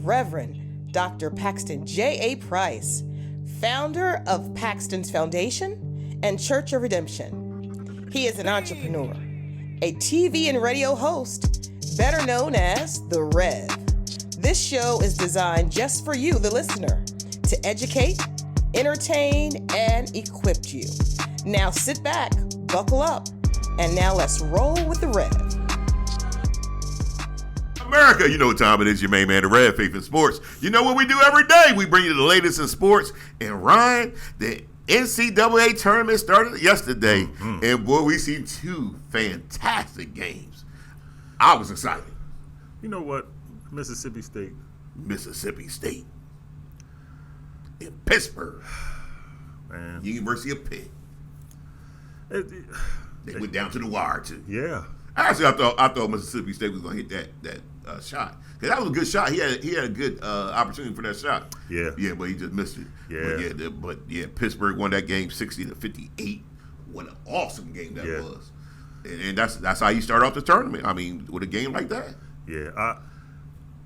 Reverend Dr. Paxton J.A. Price, founder of Paxton's Foundation and Church of Redemption. He is an entrepreneur, a TV and radio host, better known as The Rev. This show is designed just for you, the listener, to educate, entertain, and equip you. Now sit back, buckle up, and now let's roll with The Rev. America, you know what time it is, your main man, The Rev, Faith in Sports. You know what we do every day? We bring you the latest in sports. And Ryan, the NCAA tournament started yesterday, and boy, we see two fantastic games. I was excited. You know what? Mississippi State. In Pittsburgh. Man. University of Pitt. They went down to the wire, too. Yeah. Actually, I thought Mississippi State was going to hit that shot. Because that was a good shot. He had a good opportunity for that shot. Yeah. Yeah, but he just missed it. Yeah. But Pittsburgh won that game 60-58. What an awesome game that was. And that's how you start off the tournament. I mean, with a game like that. Yeah.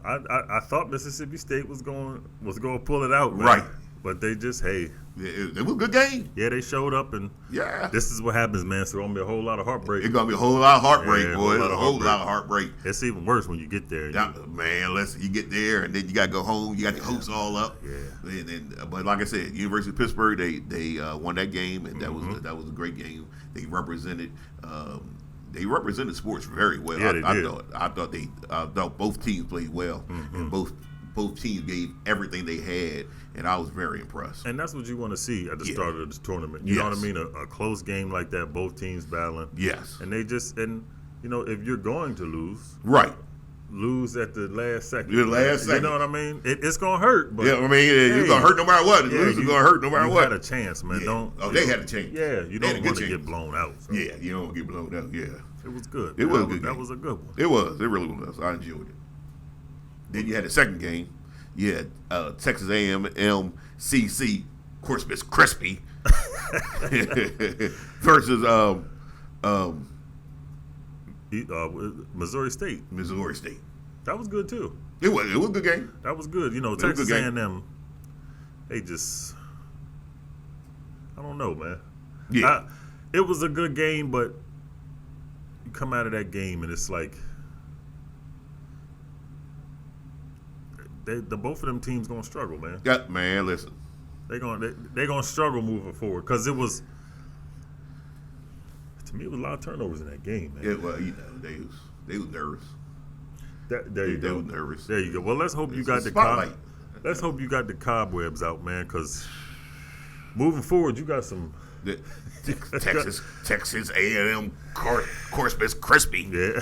I thought Mississippi State was going to pull it out, man. Right. But they just, it was a good game. Yeah, they showed up, and this is what happens, man. It's going to be a whole lot of heartbreak. It's going to be a whole lot of heartbreak, boy. A whole lot of heartbreak. It's even worse when you get there. Man, listen, you get there, and then you got to go home. You got the hopes all up. Yeah. But like I said, University of Pittsburgh, they won that game, and that was a great game. They represented sports very well. Yeah, I thought both teams played well, and both teams gave everything they had, and I was very impressed. And that's what you want to see at the start of this tournament. You know what I mean? A close game like that, both teams battling. Yes. And if you're going to lose, right, lose at the last second. The last second. You know what I mean? It's going to hurt. But it's going to hurt no matter what. It's going to hurt no matter what. You had a chance, man. Yeah. They had a chance. Yeah, you don't want to get blown out. So. Yeah, you don't want to get blown out. Yeah. It was good. It was a good game. That was a good one. It was. It really was. I enjoyed it. Then you had the second game. You had Texas A&M CC, Corpus Crispy, versus Missouri State. That was good too. It was a good game. That was good. Texas A&M, they just, I don't know, man. Yeah. It was a good game, but you come out of that game and it's like the both of them teams gonna struggle, man. Yeah, man. Listen, they're gonna struggle moving forward because it was, to me, it was a lot of turnovers in that game, man. Yeah, well, they was nervous. There you go. They was nervous. There you go. Well, let's hope you got the spotlight. Let's hope you got the cobwebs out, man, because moving forward, you got some. Texas A&M Corpus Crispy. Yeah,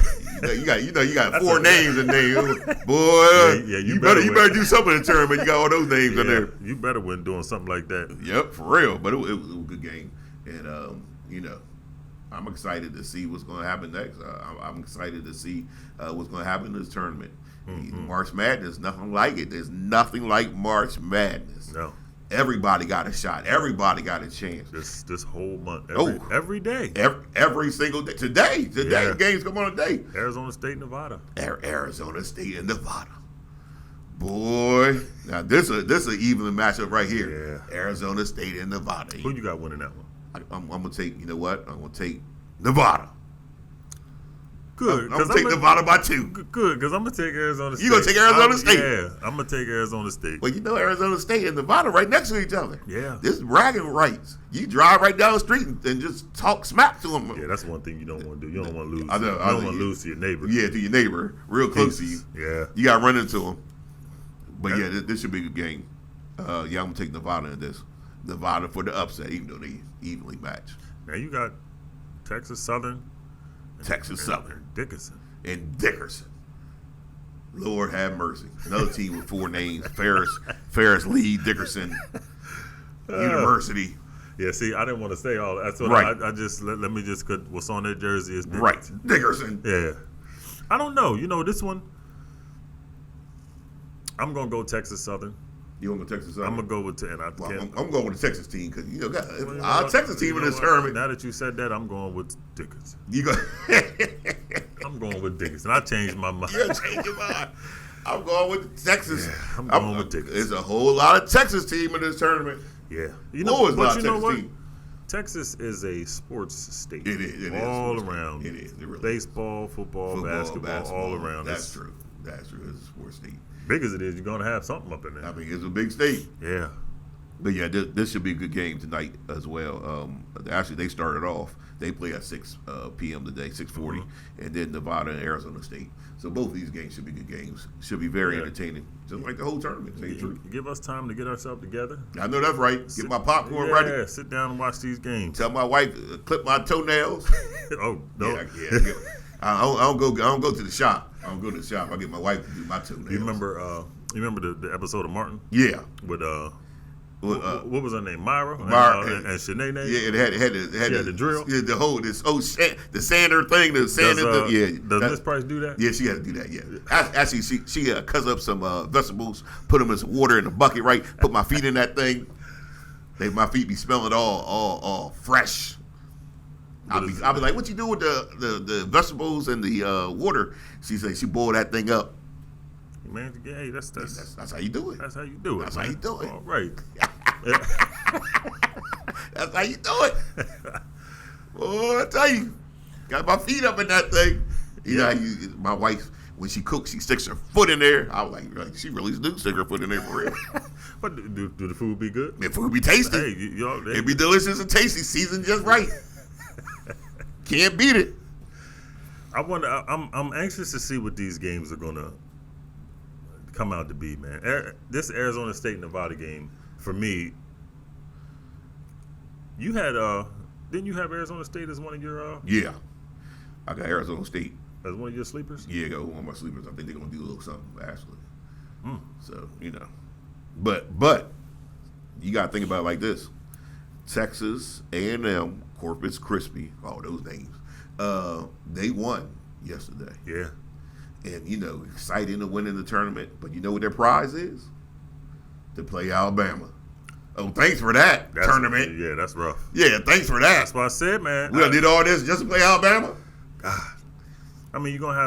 you got four names in there, boy. Yeah, you better do something in the tournament. You got all those names in there. You better win doing something like that. Yep, for real. But it was a good game, and I'm excited to see what's going to happen next. I'm excited to see what's going to happen in this tournament. March Madness, nothing like it. There's nothing like March Madness. No. Everybody got a shot. Everybody got a chance. This whole month. Every day. Every single day. Today, games come on today. Arizona State, Nevada. Arizona State and Nevada. Boy, now this is an even matchup right here. Yeah. Arizona State and Nevada. Who you got winning that one? I'm gonna take. You know what? I'm gonna take Nevada. Good. I'm gonna take Nevada by 2. Good, because I'm gonna take Arizona State. You gonna take Arizona State? Yeah, I'm gonna take Arizona State. Well, Arizona State and Nevada right next to each other. Yeah. This is bragging rights. You drive right down the street and just talk smack to them. Yeah, that's one thing you don't want to do. You don't want to lose. I know, you don't want to lose to your neighbor. Yeah, to your neighbor, real close to you. Yeah. You got to run into them. But this should be a good game. I'm gonna take Nevada in this. Nevada for the upset, even though they evenly match. Now you got Texas Southern. And Dickerson. Lord have mercy. Another team with 4 names. Ferris Lee Dickerson University. Yeah, see, I didn't want to say all that. That's what right. I just let me just what's on their jersey is Dickerson. Right. Dickerson. Yeah. I don't know. This one, I'm going to go Texas Southern. You want to go Texas Southern? I'm going to go with I'm going with the Texas team because our Texas team in this tournament. Now that you said that, I'm going with Dickerson. You go. I'm going with Dickerson. I changed my mind. You changed your mind. I'm going with Texas. Yeah, I'm going with Texas. There's a whole lot of Texas team in this tournament. Yeah. But you know what? Team. Texas is a sports state. It is. All around. It is. It really Baseball, football, basketball, all around. That's true. That's true. It's a sports state. Big as it is, you're going to have something up in there. I mean, it's a big state. Yeah. But yeah, this should be a good game tonight as well. Actually, they started off. They play at 6 p.m. today, 6:40, and then Nevada and Arizona State. So both of these games should be good games. Should be very entertaining, just like the whole tournament. Give us time to get ourselves together. I know that's right. Get my popcorn ready. Yeah, sit down and watch these games. Tell my wife clip my toenails. Oh no! Yeah. I don't go to the shop. I don't go to the shop. I get my wife to do my toenails. You remember the episode of Martin? Yeah. With what was her name? Myra and Shanae. Yeah, it had the drill. Yeah, the sander thing. Does Miss Price do that? Yeah, she had to do that. Yeah. Actually, she cuts up some vegetables, put them in some water in a bucket, right? Put my feet in that thing. My feet be smelling all fresh. I'll be like, what you do with the vegetables and the water? She said she boiled that thing up. Man, hey, that's how you do it. That's how you do it. That's how you do it. All right. That's how you do it. Boy, I tell you, got my feet up in that thing. You know, my wife, when she cooks, she sticks her foot in there. I was like she really do stick her foot in there for real. But do the food be good? The food be tasty. Hey, it be delicious and tasty, seasoned just right. Can't beat it. I wonder. I'm anxious to see what these games are gonna come out to be, man. This Arizona State Nevada game, for me, you had didn't you have Arizona State as one of your Yeah, I got Arizona State as one of your sleepers? Yeah, I got one of my sleepers. I think they're gonna do a little something actually. So but you gotta think about it like this: Texas A&M, Corpus Christi, all those names, they won yesterday. Yeah. And, exciting to win in the tournament. But you know what their prize is? To play Alabama. Oh, thanks for that tournament. Yeah, that's rough. Yeah, thanks for that. That's what I said, man. We did all this just to play Alabama? God. I mean, you're going to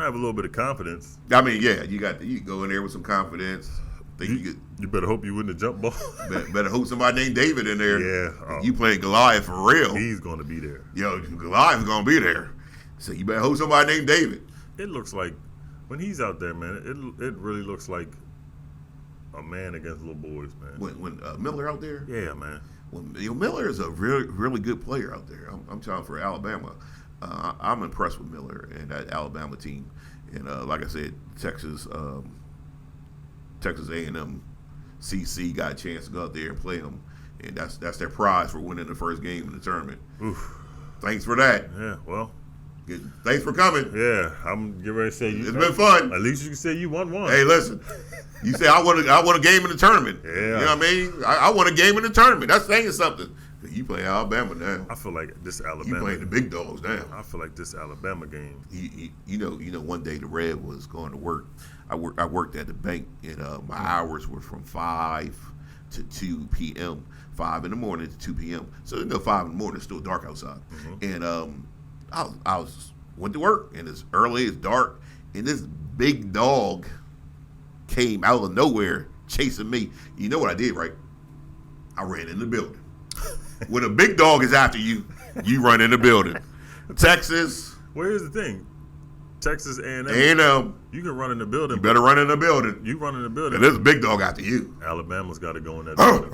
have a little bit of confidence. I mean, yeah, you go in there with some confidence. You better hope you win the jump ball. better hope somebody named David in there. Yeah. You playing Goliath for real. He's going to be there. Yo, Goliath's going to be there. So you better hope somebody named David. It looks like, when he's out there, man, it really looks like a man against little boys, man. When Miller out there? Yeah, man. Miller is a really, really good player out there. I'm talking for Alabama. I'm impressed with Miller and that Alabama team. And like I said, Texas A&M CC got a chance to go out there and play them. And that's their prize for winning the first game in the tournament. Oof. Thanks for that. Yeah, well. Thanks for coming. Yeah, I'm getting ready to say it's been fun. At least you can say you won one. Hey, listen, you say I won a game in the tournament. Yeah, you know what I mean. I won a game in the tournament. That's saying something. You play Alabama now. I feel like this Alabama. You playing the big dogs now. I feel like this Alabama game. You know, one day the Red was going to work. I worked at the bank, and my hours were from 5 to 2 p.m. 5 in the morning to 2 p.m. So 5 in the morning, it's still dark outside, and I went to work, and it's early, it's dark, and this big dog came out of nowhere chasing me. You know what I did, right? I ran in the building. When a big dog is after you, you run in the building. Texas. Well, here's the thing. Texas A&M. You can run in the building. You better run in the building. You run in the building. And there's a big dog after you. Alabama's got to go in that building.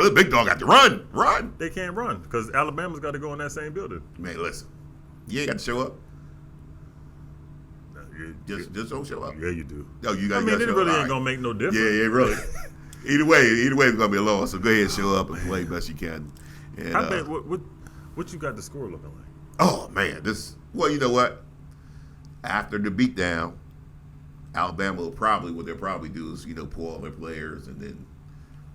This big dog got to run. They can't run because Alabama's got to go in that same building. Man, listen. You ain't got to show up. Just don't show up. Yeah, you do. No, you got. I mean, it really ain't gonna make no difference. Yeah, really. Either way, it's gonna be a loss. So go ahead and show up and play best you can. And, I bet what you got the score looking like? Oh man, well, you know what? After the beatdown, Alabama will what they'll probably do is pull all their players, and then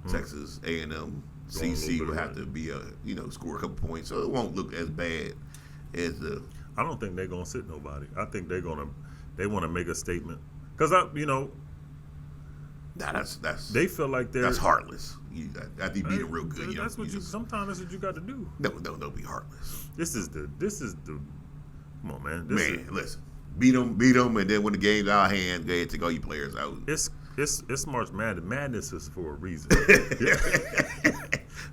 Texas A&M CC will have to be score a couple points, so it won't look as bad as the. I don't think they're gonna sit nobody. I think they want to make a statement because that's they feel like that's heartless. After you beat them real good, that's sometimes that's what you got to do. No, don't be heartless. This is the. Come on, man. Listen. beat them, and then when the game's out of hand, go ahead and take all your players out. It's March Madness. Madness is for a reason.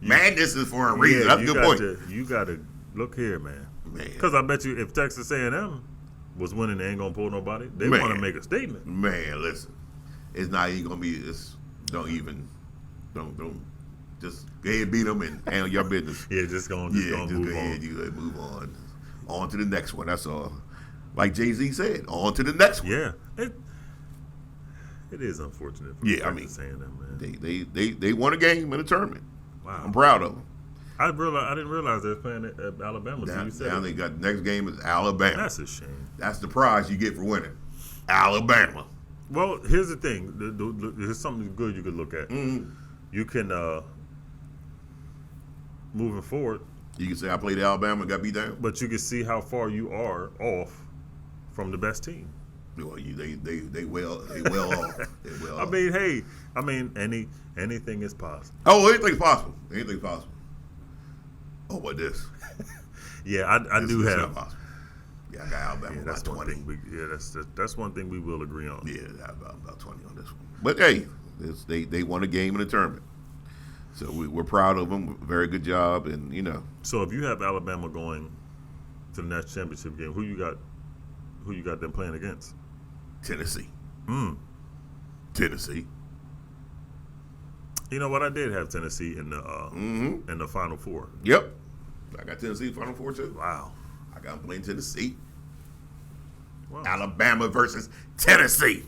Madness is for a reason. That's a good point. You got to look here, man. Man. Because I bet you if Texas A&M was winning, they ain't gonna pull nobody. They want to make a statement. Man, listen, it's not even gonna be. Don't just go ahead and beat them and handle your business. just go move ahead. You move on to the next one. That's all. Like Jay-Z said, on to the next one. Yeah, it is unfortunate. For Texas A&M, man. They won a game in a tournament. Wow, I'm proud of them. I didn't realize they were playing at Alabama. Now they got the next game is Alabama. That's a shame. That's the prize you get for winning. Alabama. Well, here's the thing. Here's something good you could look at. Mm-hmm. You can, moving forward. You can say I played Alabama and got beat down. But you can see how far you are off from the best team. Well, they well off. They well off. Anything is possible. Oh, anything's possible. Anything's possible. Oh, what this? Yeah, I do this have. Not possible. Yeah, I got Alabama That's about 20. one thing. That's one thing we will agree on. Yeah, about 20 on this one. But hey, they won a game in the tournament, so we're proud of them. Very good job, and So if you have Alabama going to the national championship game, who you got them playing against? Tennessee. Tennessee. You know what? I did have Tennessee in the Final Four. Yep, I got Tennessee Final Four too. Wow. I got them playing Tennessee. Wow. Alabama versus Tennessee.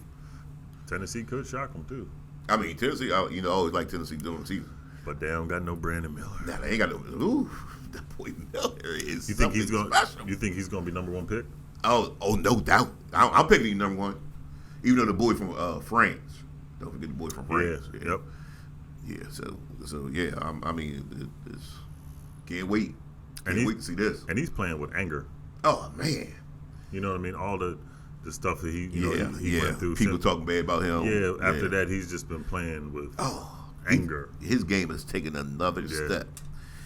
Tennessee could shock them too. I mean, Tennessee. I always like Tennessee doing the season. But they don't got no Brandon Miller. Nah, they ain't got no. Ooh, that boy Miller is. You think he's going? Special. You think he's going to be number one pick? Oh, no doubt. I'm picking him number one. Even though the boy from France. Don't forget the boy from France. Yeah. Yep. Yeah. So yeah. I mean, it's can't wait. Can't wait to see this. And he's playing with anger. Oh man. You know what I mean? All the stuff that he went through. People talking bad about him. Yeah. After that, he's just been playing with anger. His game has taken another step.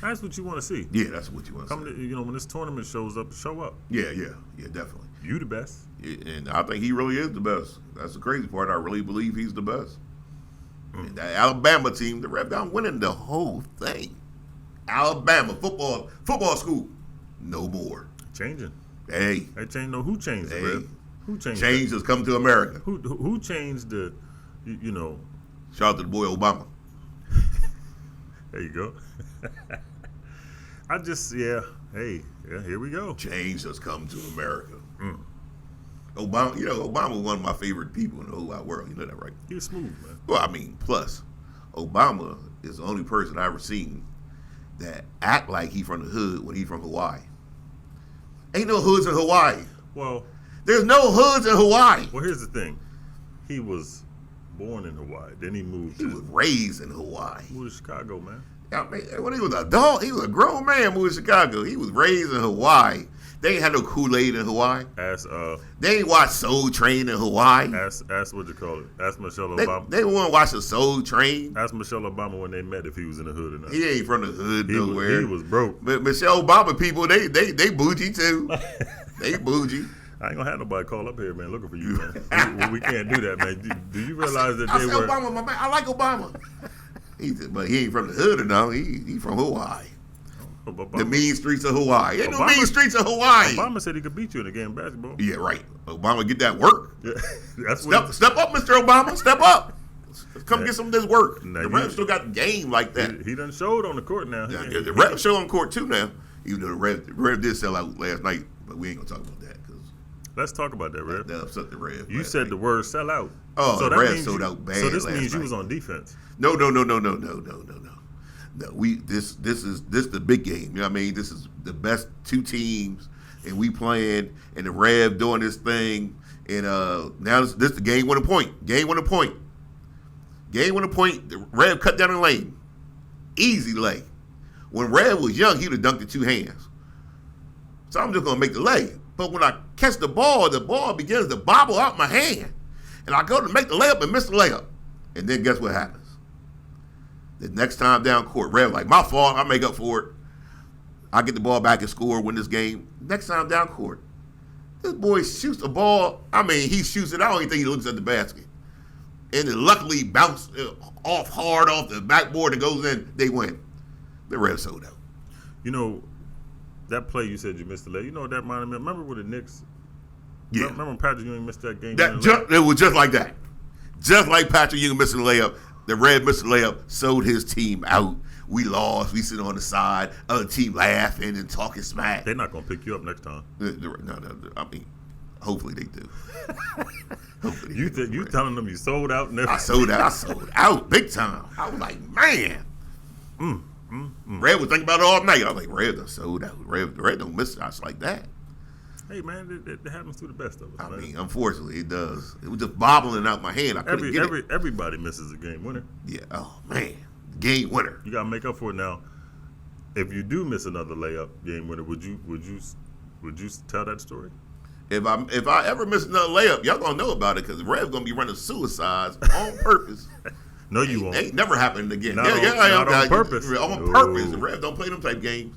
That's what you want to see. Yeah, that's what you want to see. When this tournament shows up, show up. Yeah, definitely. You the best. Yeah, and I think he really is the best. That's the crazy part. I really believe he's the best. And that Alabama team, the Red Down winning the whole thing. Alabama football school, no more. Changing. Hey. They changed. No, who changed it, Red? Who changed Change has come to America. Who changed the, Shout out to the boy Obama. There you go. Here we go. Change has come to America. Obama, Obama was one of my favorite people in the whole wide world. You know that, right? He was smooth, man. Well, I mean, plus, Obama is the only person I've ever seen that act like he from the hood when he from Hawaii. Ain't no hoods in Hawaii. Well, there's no hoods in Hawaii. Well, here's the thing. He was born in Hawaii. Then he moved. He was raised in Hawaii. Moved to Chicago, man. I mean, when he was an adult, he was a grown man moved to Chicago. He was raised in Hawaii. They ain't had no Kool-Aid in Hawaii. They ain't watch Soul Train in Hawaii. Ask what you call it. Ask Michelle Obama. They wouldn't watch the Soul Train. Ask Michelle Obama when they met if he was in the hood or not. He ain't from the hood nowhere. He was broke. But Michelle Obama people, they bougie too. They bougie. I ain't gonna have nobody call up here, man, looking for you, man. we can't do that, man. Do you realize that they were? Obama, my man. I like Obama. But he ain't from the hood or no. He from Hawaii. Obama. The mean streets of Hawaii. Ain't no mean streets of Hawaii. Obama said he could beat you in a game of basketball. Yeah, right. Obama get that work. Yeah, that's step up, Mr. Obama. Step up. Come get some of this work. The Rev still got the game like that. He done showed on the court now. Yeah, the Rev show on the court too now. Even though the Rev did sell out last night, but we ain't gonna talk about that. Let's talk about that, Rev. That upset the Rev. You said the word "sell out." Oh, so the Rev sold out bad. So this last means night. You was on defense. No. No, this is the big game. You know what I mean? This is the best two teams, and we playing, and the Rev doing this thing, and now this the game winning point. Game winning point. The Rev cut down the lane, easy lay. When Rev was young, he'd have dunked it two hands. So I'm just gonna make the lay. But when I catch the ball begins to bobble out my hand, and I go to make the layup and miss the layup, and then guess what happens? The next time down court, Rev like, my fault, I make up for it. I get the ball back and score, win this game. Next time down court, This boy shoots the ball. I mean, he shoots it. I don't even think he looks at the basket. And it luckily bounced off hard off the backboard and goes in. They win. The Reds sold out. You know, that play you said you missed the leg. You know what that reminded me of? Remember with the Knicks? Yeah. Remember when Patrick Ewing missed that game? It was just like that. Just like Patrick Ewing missing the layup. The Red missed the layup, sold his team out. We lost. We sit on the side. Other team laughing and talking smack. They're not going to pick you up next time. No. I mean, hopefully they do. Hopefully You telling them you sold out? And I sold out big time. I was like, man. Red was thinking about it all night. I was like, Red done sold out. Red don't miss shots like that. Hey, man, it happens to the best of us. I man. mean, unfortunately, it does. It was just bobbling out my hand. I couldn't get it. Everybody misses a game winner. Yeah. Oh, man. Game winner. You got to make up for it now. If you do miss another layup game winner, would you tell that story? If I ever miss another layup, y'all gonna know about it because Red's gonna be running suicides on purpose. No, you won't. Ain't never happened again. Not on purpose. On purpose. The Reds don't play them type games.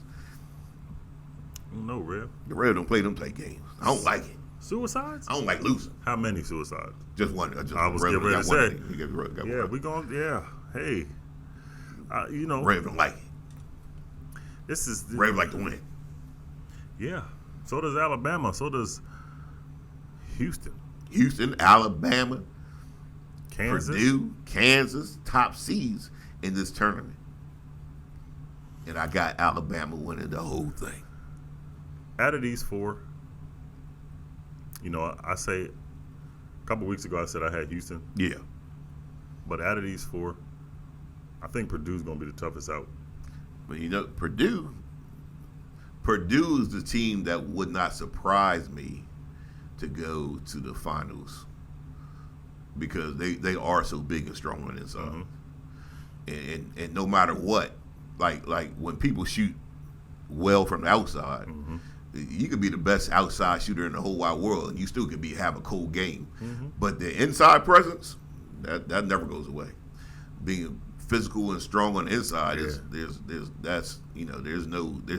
No, Rev. The Reds don't play them type games. I don't like it. Suicides? I don't like losing. How many suicides? Just one. I was getting ready to say. Yeah, we going. Yeah. Hey, you know. Reds don't like it. This is Reds like to win. Yeah. So does Alabama. So does Houston, Alabama, Kansas, Purdue, Kansas, top seeds in this tournament. And I got Alabama winning the whole thing. Out of these four, you know, I say a couple weeks ago I said I had Houston. Yeah. But out of these four, I think Purdue's going to be the toughest out. But you know, Purdue is the team that would not surprise me to go to the finals because they are so big and strong on the inside. Mm-hmm. And no matter what, like when people shoot well from the outside, mm-hmm. you could be the best outside shooter in the whole wide world and you still could have a cold game. Mm-hmm. But the inside presence, that never goes away. Being physical and strong on the inside there's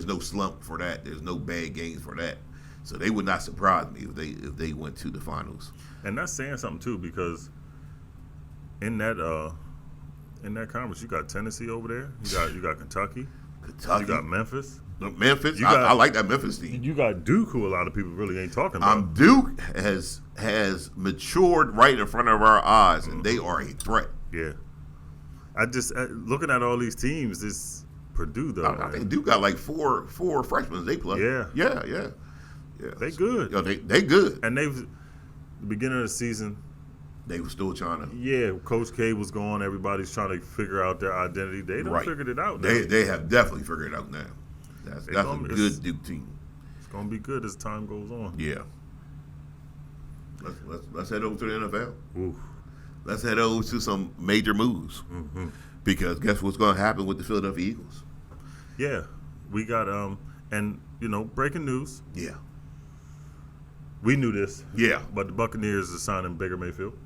no slump for that. There's no bad games for that. So they would not surprise me if they went to the finals. And that's saying something too, because in that conference you got Tennessee over there. You got Kentucky. You got Memphis. I like that Memphis team. You got Duke, who a lot of people really ain't talking about. Duke has matured right in front of our eyes, and they are a threat. Yeah. I just looking at all these teams, this Purdue though. I think Duke got like four freshmen they play. Yeah. They good. They good. And the beginning of the season, they were still trying to. Yeah, Coach K was gone. Everybody's trying to figure out their identity. They done figured it out now. They have definitely figured it out now. That's a good Duke team. It's gonna be good as time goes on. Yeah. Let's head over to the NFL. Oof. Let's head over to some major moves. Mm-hmm. Because guess what's going to happen with the Philadelphia Eagles? Yeah, we got and you know, breaking news. Yeah. We knew this. Yeah. But the Buccaneers are signing Baker Mayfield.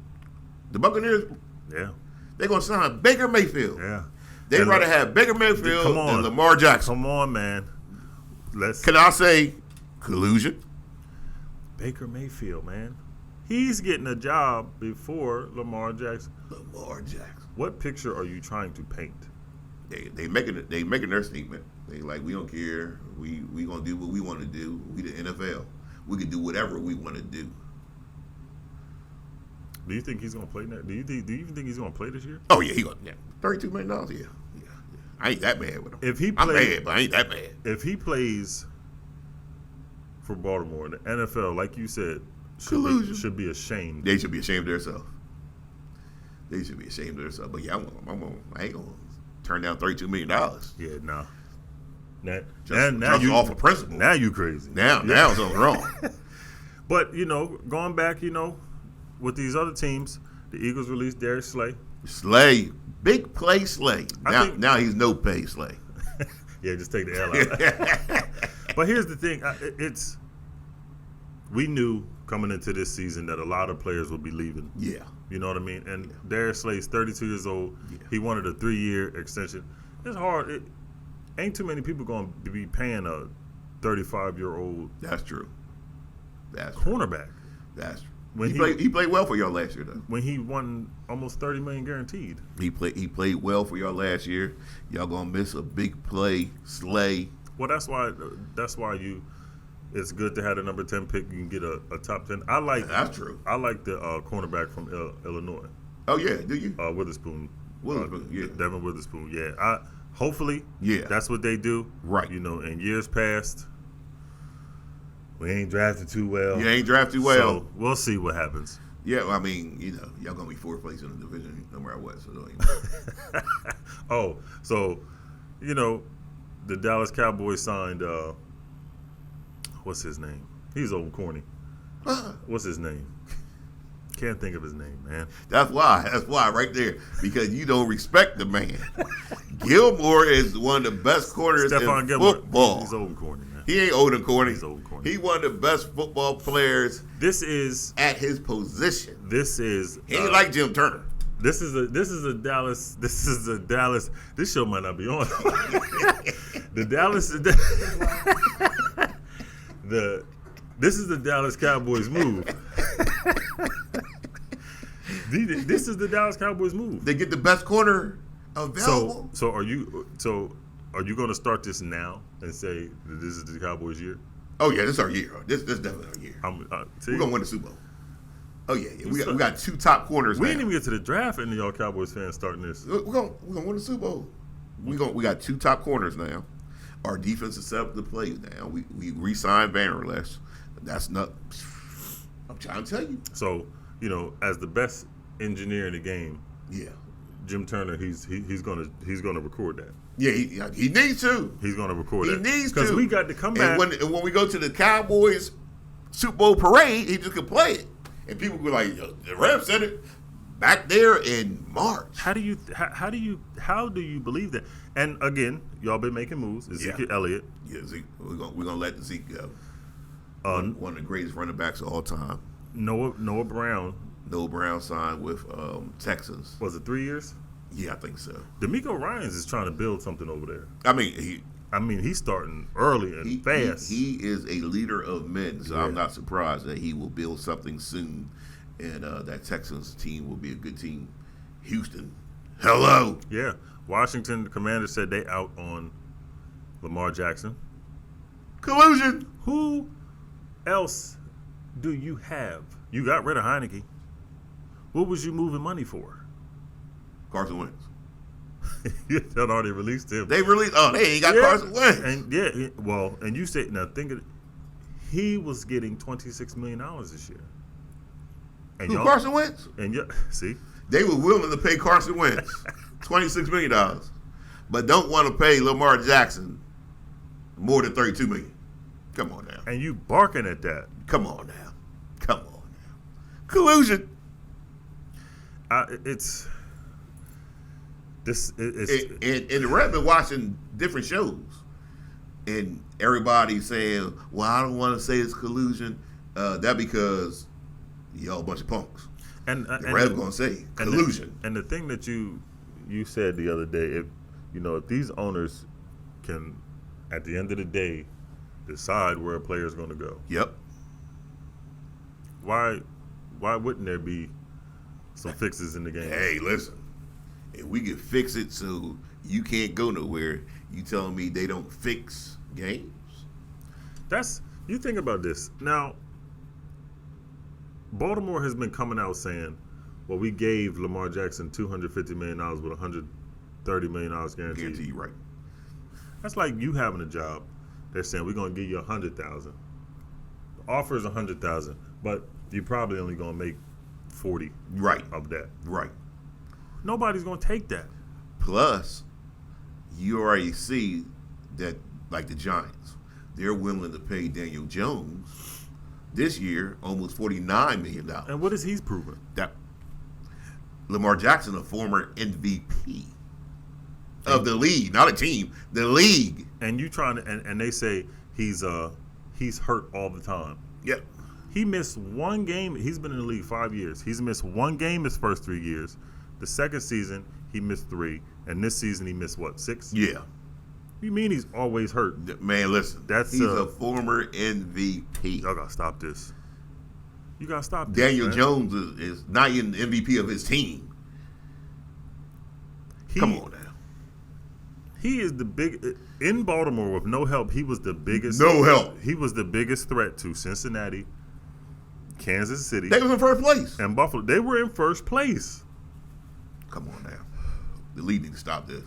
The Buccaneers? Yeah. They're going to sign Baker Mayfield. Yeah. They'd rather have Baker Mayfield than Lamar Jackson. Come on, man. Can I say collusion? Baker Mayfield, man. He's getting a job before Lamar Jackson. Lamar Jackson. What picture are you trying to paint? They making their statement. They like, we don't care. We gonna do what we want to do. We the NFL. We can do whatever we want to do. Do you think he's gonna play that? Do you even think he's gonna play this year? Oh yeah, he gonna $32 million. Yeah. I ain't that bad with him. I'm bad, but I ain't that bad. If he plays for Baltimore, the NFL, like you said, should be ashamed. They should be ashamed of themselves. But yeah, I ain't gonna turn down $32 million. Yeah, nah. Now you off of principle. Now you crazy. Now something's wrong. But you know, going back, you know, with these other teams, the Eagles released Darius Slay. Big play Slay. Now he's no pay Slay. Yeah, just take the L out. But here's the thing: we knew coming into this season that a lot of players would be leaving. Yeah. You know what I mean? And Darius Slay's 32 years old. Yeah. He wanted a 3-year extension. It's hard. Ain't too many people going to be paying a 35-year-old. That's true. That's cornerback. That's he played well for y'all last year though. When he won almost $30 million guaranteed. He played well for y'all last year. Y'all gonna miss a big play, Slay. Well, that's why it's good to have the number 10 pick. You can get a top 10. That's true. I like the cornerback from Illinois. Oh yeah, do you? Witherspoon. Yeah. Devin Witherspoon. Yeah. Hopefully. Yeah. That's what they do. Right. In years past, we ain't drafted too well. You ain't drafted well. So we'll see what happens. Yeah, I mean, y'all gonna be fourth place in the division no matter what. So don't even. So the Dallas Cowboys signed. What's his name? He's old corny. What's his name? Can't think of his name, man. That's why right there, because you don't respect the man. Gilmore is one of the best corners in football. He's old and corny, man. He ain't old and corny. He's old and corny. He one of the best football players. This is at his position. This is he ain't like Jim Turner. This is a Dallas. This is a Dallas. This show might not be on. The Dallas. This is the Dallas Cowboys move. This is the Dallas Cowboys move. They get the best corner available. So are you going to start this now and say that this is the Cowboys' year? Oh yeah, this is our year. This definitely our year. We're gonna win the Super Bowl. Oh yeah. We got two top corners. We didn't even get to the draft, and y'all Cowboys fans starting this. We're gonna win the Super Bowl. We got two top corners now. Our defense is set up to play now. We re-signed Vanderless. That's not. I'm trying to tell you. So as the best engineer in the game, yeah, Jim Turner, he's gonna record that. Yeah, he needs to. He's gonna record that. He needs to because we got to come back. And when we go to the Cowboys Super Bowl parade, he just can play it, and people were like, "The ref said it back there in March." How do you believe that? And again, y'all been making moves. Ezekiel Elliott. Yeah, we're gonna let Zeke go. One of the greatest running backs of all time. Noah Brown. Noah Brown signed with Texans. Was it 3 years? Yeah, I think so. D'Amico Ryans is trying to build something over there. I mean, he's starting early and fast. He is a leader of men, so I'm not surprised that he will build something soon, and that Texans team will be a good team. Houston, hello. Yeah, Washington, the Commanders said they out on Lamar Jackson. Collusion. Who else do you have? You got rid of Heineke. What was you moving money for? Carson Wentz. You had already released him. They released. Oh, they ain't got Carson Wentz. And and you said now think of it. He was getting $26 million this year. And who, Carson Wentz? And see, they were willing to pay Carson Wentz $26 million, but don't want to pay Lamar Jackson more than $32 million. Come on now. And you barking at that. Come on now. Collusion. It's and the rep been watching different shows, and everybody saying, "Well, I don't want to say it's collusion." That because y'all a bunch of punks. And the rep gonna say collusion. And the thing that you said the other day, if these owners can, at the end of the day, decide where a player is going to go. Yep. Why wouldn't there be some fixes in the game? Hey, listen. If we can fix it so you can't go nowhere, you telling me they don't fix games? You think about this. Now, Baltimore has been coming out saying, well, we gave Lamar Jackson $250 million with $130 million guaranteed. Guarantee, right. That's like you having a job. They're saying we're going to give you $100,000. The offer is $100,000, but you're probably only going to make $40 of that. Right. Nobody's going to take that. Plus, you already see that, like the Giants, they're willing to pay Daniel Jones this year almost $49 million. And what is he proven? That Lamar Jackson, a former MVP of the league, not a team, the league. And you trying to, and they say he's hurt all the time. Yep. He missed one game. He's been in the league 5 years. He's missed one game his first 3 years. The second season, he missed 3. And this season, he missed, 6? Yeah. You mean he's always hurt? Man, listen. He's a former MVP. Y'all got to stop this. You got to stop this, Daniel man. Jones is not even the MVP of his team. Come on now. He is the big in Baltimore with no help. He was the biggest. No help. He was the biggest threat to Cincinnati, Kansas City. They was in first place. And Buffalo. They were in first place. Come on now. The league need to stop this.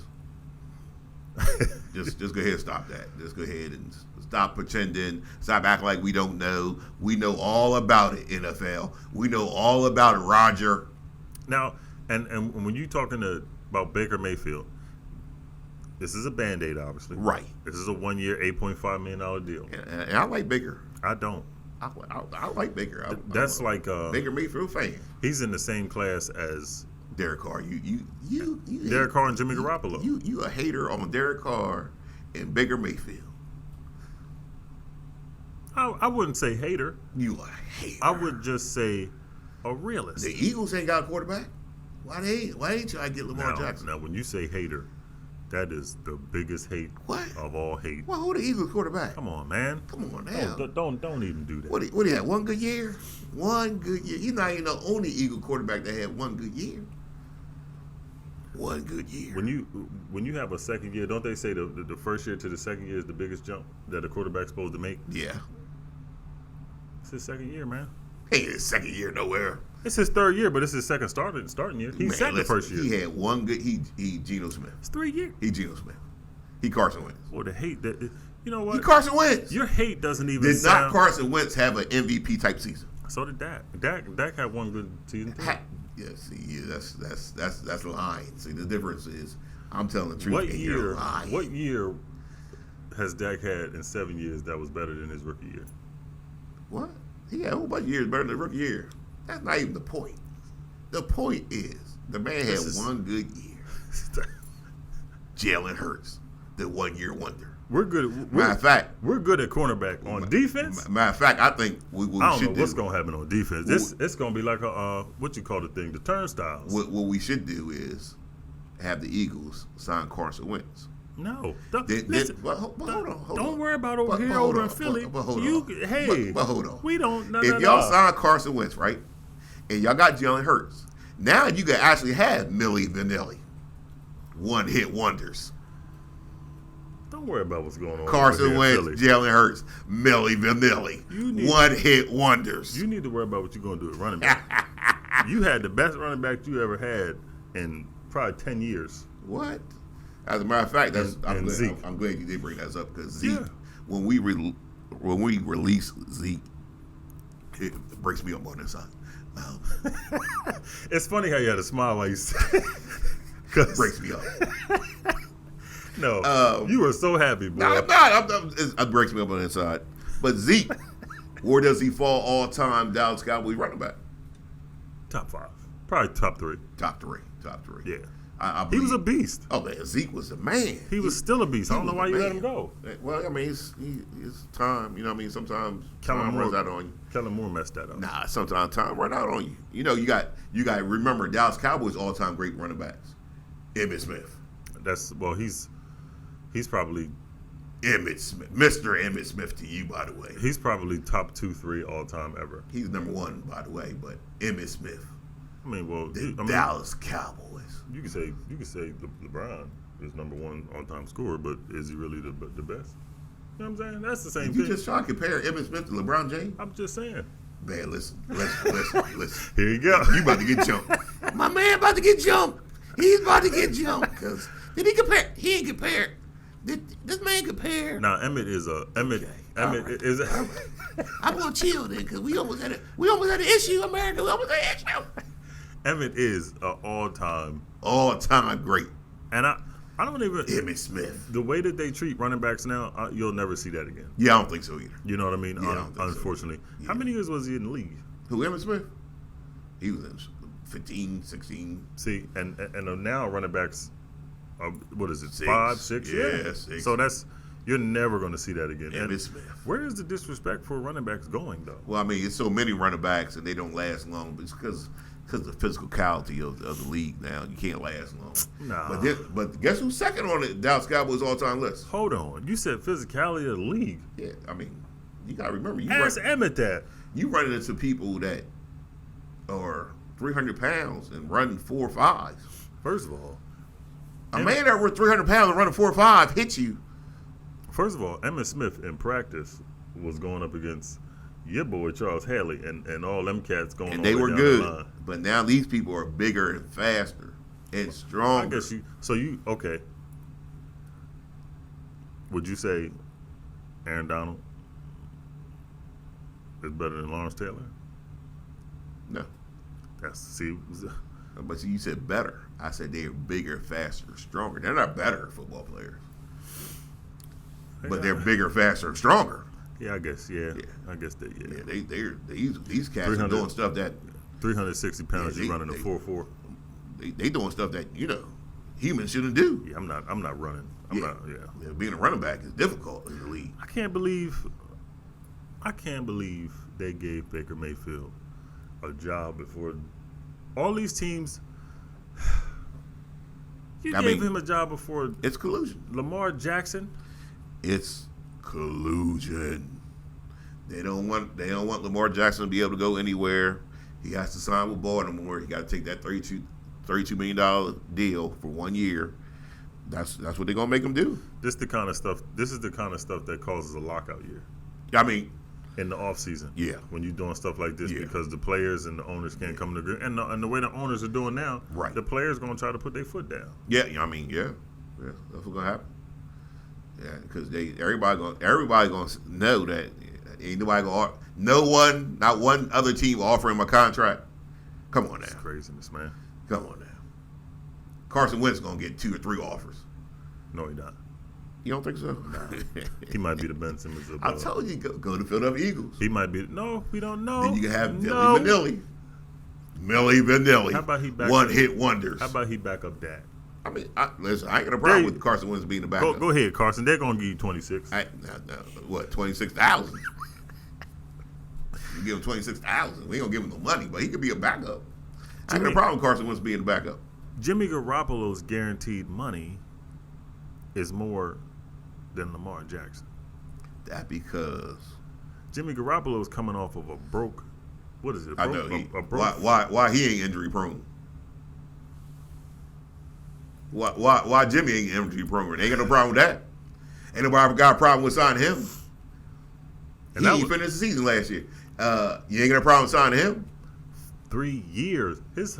just go ahead and stop that. Just go ahead and stop pretending. Stop acting like we don't know. We know all about it, NFL. We know all about it, Roger. Now, and when you talking about Baker Mayfield, this is a Band-Aid, obviously. Right. This is a 1 year, $8.5 million deal. And I like Baker. I don't. I like Baker. That's like Baker Mayfield fan. He's in the same class as Derek Carr. You Derek Carr and Jimmy Garoppolo. You a hater on Derek Carr and Baker Mayfield. I wouldn't say hater. You a hater. I would just say a realist. The Eagles ain't got a quarterback. Why ain't try to get Lamar Jackson? Now, when you say hater, that is the biggest hate of all hate. Well, who the Eagles quarterback? Come on, man. Come on now. Don't even do that. What do you have? One good year? One good year. You're not even the only Eagle quarterback that had one good year. One good year. When you have a second year, don't they say the first year to the second year is the biggest jump that a quarterback's supposed to make? Yeah. It's his second year, man. Ain't his second year nowhere. It's his third year, but it's his second starting year. He sat the first year. He had one good. He Geno Smith. It's 3 years. He Geno Smith. He Carson Wentz. Well, the hate that you know what? He Carson Wentz. Your hate doesn't even Did not Carson Wentz have an MVP type season? So did Dak. Dak had one good season too. Yeah, see, that's lying. See, the difference is I'm telling the truth. What year has Dak had in 7 years that was better than his rookie year? What? He had a whole bunch of years better than the rookie year. That's not even the point. The point is the man had one good year. Jalen Hurts, the 1 year wonder. We're good. Matter of fact, we're good at cornerback on defense. Matter of fact, I think I don't know what's going to happen on defense. It's going to be like a what you call the thing, the turnstiles. What we should do is have the Eagles sign Carson Wentz. No, hold on. Don't worry about over in Philly. But hold on. But hold on. We don't. If y'all sign Carson Wentz, right, and y'all got Jalen Hurts, now you can actually have Millie Vanilli, one hit wonders. Don't worry about what's going on. Carson Wentz, Jalen Hurts, Millie Vanilli, one hit wonders. You need to worry about what you're going to do at running back. You had the best running back you ever had in probably 10 years. What? As a matter of fact, I'm glad you did bring that up because Zeke, when we release Zeke, it breaks me up on this side. It's funny how you had a smile while you said it. Breaks me up. No, you were so happy, boy. No, I'm not. It breaks me up on the inside. But Zeke, where does he fall all-time Dallas Cowboys running back? Top 5. Probably top 3. Top three. Yeah. He was a beast. Oh, man, Zeke was a man. He was still a beast. I don't know why you let him go. Well, I mean, it's time. You know what I mean? Sometimes time runs out on you. Kellen Moore messed that up. Nah, sometimes time runs out on you. You know, you got to remember Dallas Cowboys all-time great running backs. Emmitt Smith. He's probably Emmitt Smith, Mr. Emmitt Smith to you, by the way. He's probably top 2, 3 all time ever. He's number 1, by the way, but Emmitt Smith. I mean, Dallas Cowboys. You could say LeBron is number 1 all time scorer, but is he really the best? You know what I'm saying? That's the same thing. You just trying to compare Emmitt Smith to LeBron James? I'm just saying. Man, listen. Here you go. You about to get jumped. My man about to get jumped. He's about to get jumped because did he compare? He ain't compared. Did this man compare? Now Emmitt is is. I'm gonna chill then because we almost had an issue, America. We almost had an issue. Emmitt is an all-time great, and I don't even Emmitt Smith. The way that they treat running backs now, you'll never see that again. Yeah, I don't think so either. You know what I mean? Yeah, unfortunately. So. Yeah. How many years was he in the league? Who, Emmitt Smith? He was in 15, 16. See, and now running backs, what is it, 6, 5, 6? Yeah, 6. So you're never going to see that again. Emmitt Smith. Where is the disrespect for running backs going, though? Well, I mean, it's so many running backs and they don't last long, but it's because of the physicality of the league now. You can't last long. Nah. But guess who's second on the Dallas Cowboys all-time list? Hold on. You said physicality of the league. Yeah, I mean, you got to remember. Ask Emmitt that. you running into people that are 300 pounds and running 4.5s. First of all, a man that was 300 pounds and running 4.5 hits you. First of all, Emmitt Smith in practice was going up against your boy Charles Haley and all them cats going. And they were good, but now these people are bigger and faster and stronger. I guess okay. Would you say Aaron Donald is better than Lawrence Taylor? No. But see, you said better. I said they're bigger, faster, stronger. They're not better football players, but they're bigger, faster, and stronger. Yeah, I guess. Yeah. I guess they. Yeah. These cats are doing stuff that 360 pounds. You're running a 4.4. They doing stuff that humans shouldn't do. Yeah, I'm not running. Being a running back is difficult in the league. I can't believe they gave Baker Mayfield a job before all these teams. You gave him a job before. It's collusion. Lamar Jackson. It's collusion. They don't want Lamar Jackson to be able to go anywhere. He has to sign with Baltimore. He got to take that $32 million deal for 1 year. That's what they're gonna make him do. This is the kind of stuff that causes a lockout year. I mean, in the off season, when you're doing stuff like this, Yeah. because the players and the owners can't come to agree, and the way the owners are doing now, Right. the players gonna try to put their foot down. Yeah, that's what's gonna happen. Yeah, because everybody gonna know that ain't nobody not one other team offer him a contract. Come on now, It's craziness, man. come on now. Carson Wentz gonna get 2 or 3 offers. No, he not. You don't think so? He might be the Ben Simmons of. I told you go to Philadelphia Eagles. He might be. No, we don't know. Then you can have Millie Vanilli. How about he back one up, hit wonders? How about he back up Dak? I mean, listen, I ain't got a problem with Carson Wentz being the backup. Go ahead, Carson. They're gonna give you 26. What, 26,000? You give him 26,000. We ain't gonna give him no money, but he could be a backup. I ain't got a problem with Carson Wentz being the backup. Jimmy Garoppolo's guaranteed money is more than Lamar Jackson. That because Jimmy Garoppolo is coming off of a broke. What is it? I know. Why he ain't injury prone? Why Jimmy ain't injury prone? They ain't got no problem with that. Ain't nobody got a problem with signing him. And he finished the season last year. You ain't got a problem signing him. 3 years. His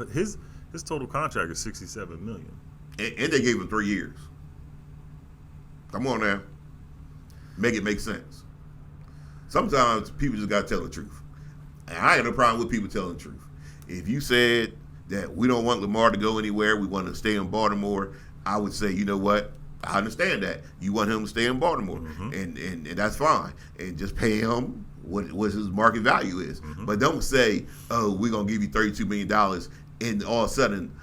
total contract is $67 million. And they gave him 3 years. Come on now. Make it make sense. Sometimes people just got to tell the truth. And I ain't no problem with people telling the truth. If you said that we don't want Lamar to go anywhere, we want to stay in Baltimore, I would say, you know what? I understand that. You want him to stay in Baltimore, and that's fine. And just pay him what his market value is. But don't say, oh, we're going to give you $32 million, and all of a sudden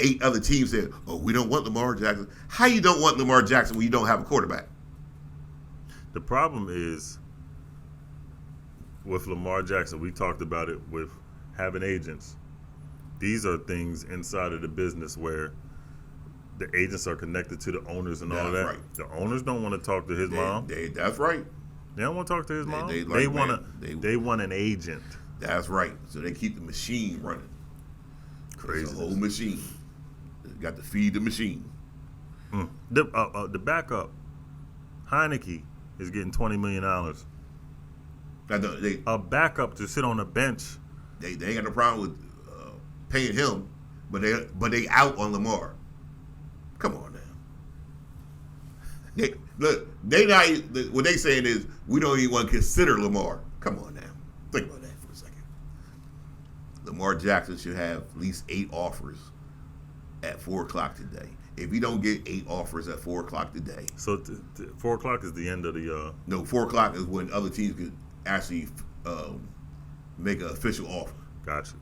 8 other teams said, oh, we don't want Lamar Jackson. How you don't want Lamar Jackson when you don't have a quarterback? The problem is with Lamar Jackson, we talked about it with having agents. These are things inside of the business where the agents are connected to the owners and all of that. Right. The owners don't want to talk to his mom. That's right. They don't want to talk to his mom. They want an agent. That's right. So they keep the machine running. Crazy. It's a whole machine. They got to feed the machine. The backup, Heineke, is getting $20 million. A backup to sit on a bench. They ain't got no problem with paying him, but they out on Lamar. Come on now. They not. What they saying is we don't even want to consider Lamar. Come on now. Think about that for a second. Lamar Jackson should have at least 8 offers at 4:00 today. If you don't get 8 offers at 4:00 today, so 4:00 is the end of the. No, 4:00 is when other teams could actually make an official offer. Gotcha.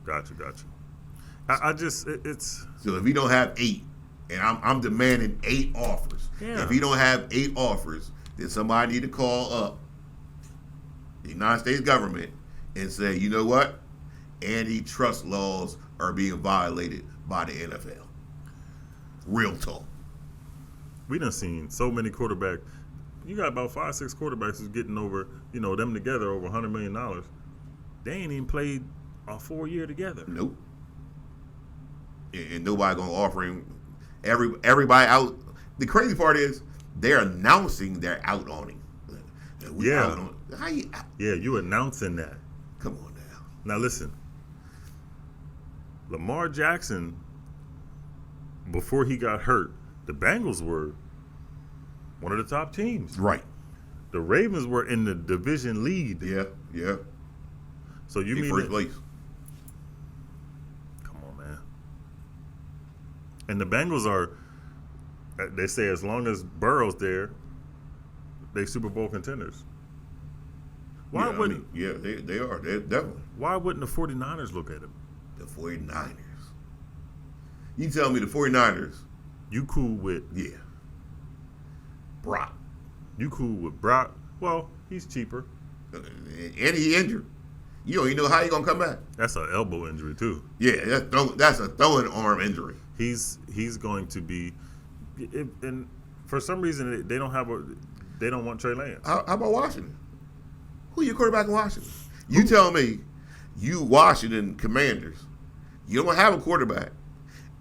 It's so if you don't have 8, and I'm demanding 8 offers. Yeah. If you don't have 8 offers, then somebody need to call up the United States government and say, you know what? Antitrust laws are being violated by the NFL. Real talk. We done seen so many quarterbacks. You got about 5-6 quarterbacks who's getting over, them together over $100 million. they ain't even played a 4 year together. Nope. And nobody gonna offer him. Everybody out. The crazy part is they're announcing they're out on him. You announcing that. Come on now. Now listen, Lamar Jackson, before he got hurt, the Bengals were one of the top teams. Right. The Ravens were in the division lead. Yeah. So you mean first place? Come on, man. And the Bengals are. They say as long as Burrow's there, they Super Bowl contenders. Why wouldn't? They are. They're definitely. Why wouldn't the 49ers look at him? The 49ers. You tell me the 49ers. You cool with? Yeah. Brock. You cool with Brock? Well, he's cheaper. And he injured. You don't even know how he gonna come back. That's an elbow injury too. Yeah, that's a throwing arm injury. He's going to be, and for some reason they don't want Trey Lance. How about Washington? Who your quarterback in Washington? You tell me, you Washington Commanders, you don't have a quarterback,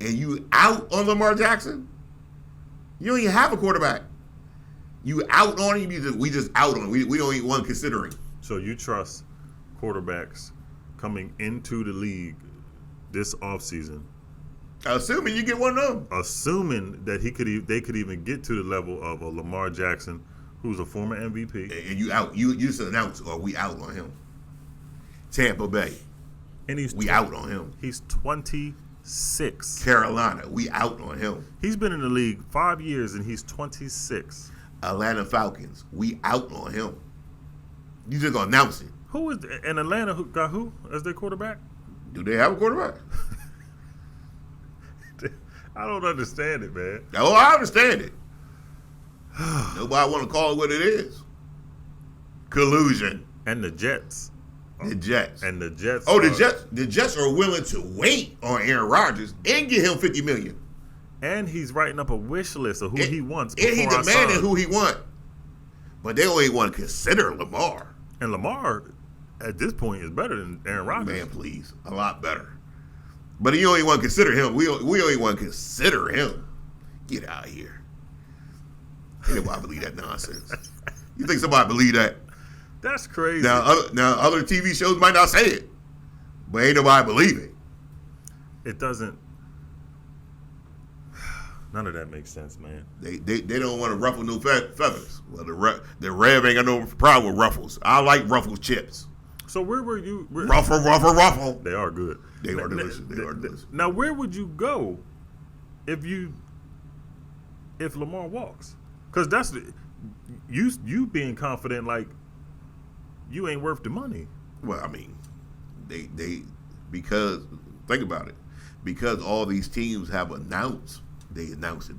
and you out on Lamar Jackson. You don't even have a quarterback. You out on him. We just out on him. We don't even want to consider him. So you trust quarterbacks coming into the league this offseason, assuming you get one of them, assuming that they could even get to the level of a Lamar Jackson, who's a former MVP, and you out. You just announce, or we out on him. Tampa Bay, and we out on him. He's 26. Carolina, we out on him. He's been in the league 5 years, and he's 26. Atlanta Falcons, we out on him. You just gonna announce it. Who is in Atlanta? Who got who as their quarterback? Do they have a quarterback? I don't understand it, man. Oh, I understand it. Nobody want to call it what it is. Collusion. And the Jets. The Jets. And the Jets. Oh, the Jets are willing to wait on Aaron Rodgers and get him $50 million. And he's writing up a wish list of who he wants. And he demanded who he wants. But they don't even want to consider Lamar. And Lamar, at this point, is better than Aaron Rodgers. Man, please. A lot better. But you don't even want to consider him. We don't even want to consider him. Get out of here. Ain't nobody believe that nonsense. You think somebody believe that? That's crazy. Now, other TV shows might not say it, but ain't nobody believe it. It doesn't. None of that makes sense, man. They don't want to ruffle no feathers. Well, the Rev ain't got no problem with ruffles. I like ruffled chips. So where were you? Ruffle. They are good. They are delicious. Now, where would you go if Lamar walks? Because that's you being confident, like you ain't worth the money. Well, I mean, because think about it, because all these teams have announced it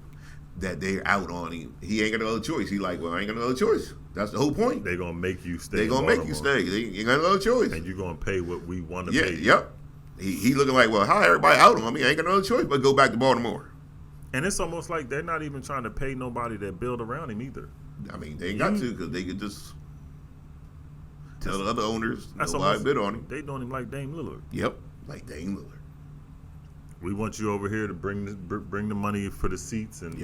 that they're out on him. He ain't got no other choice. He like, well, I ain't got no other choice. That's the whole point. They're gonna make you stay. They're gonna make you stay. They ain't got no other choice. And you're gonna pay what we want to pay. Yep. He looking like, well, how everybody out on him? He ain't got no other choice but go back to Baltimore. And it's almost like they're not even trying to pay nobody that build around him either. I mean, they ain't got to because they could just tell the other owners nobody bid on him. They doing him like Dame Lillard. Yep, like Dame Lillard. We want you over here to bring the money for the seats, and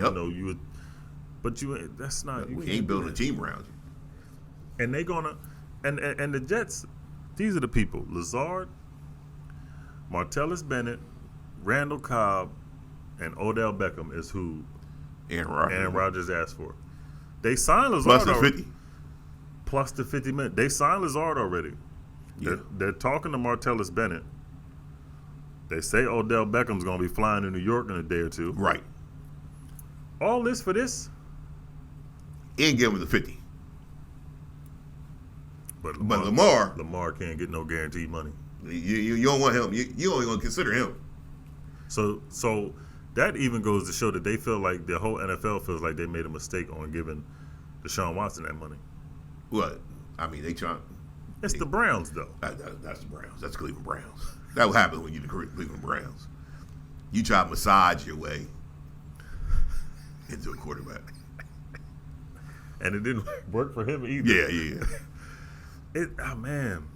that's not. We ain't building a team around you. And they gonna, and the Jets, these are the people: Lazard, Martellus Bennett, Randall Cobb, and Odell Beckham is who Aaron Rodgers asked for. They signed Lazard plus the 50. Plus the 50 minutes. They signed Lazard already. Yeah. They're talking to Martellus Bennett. They say Odell Beckham's going to be flying to New York in a day or two. Right. All this for this? And give him the 50. But Lamar can't get no guaranteed money. You don't want him. You don't even consider him. So that even goes to show that they feel like the whole NFL feels like they made a mistake on giving Deshaun Watson that money. What? I mean, they trying. It's the Browns, though. That's the Browns. That's Cleveland Browns. That will happen when you're the Cleveland Browns. You try to massage your way into a quarterback. And it didn't work for him either. Yeah. Man.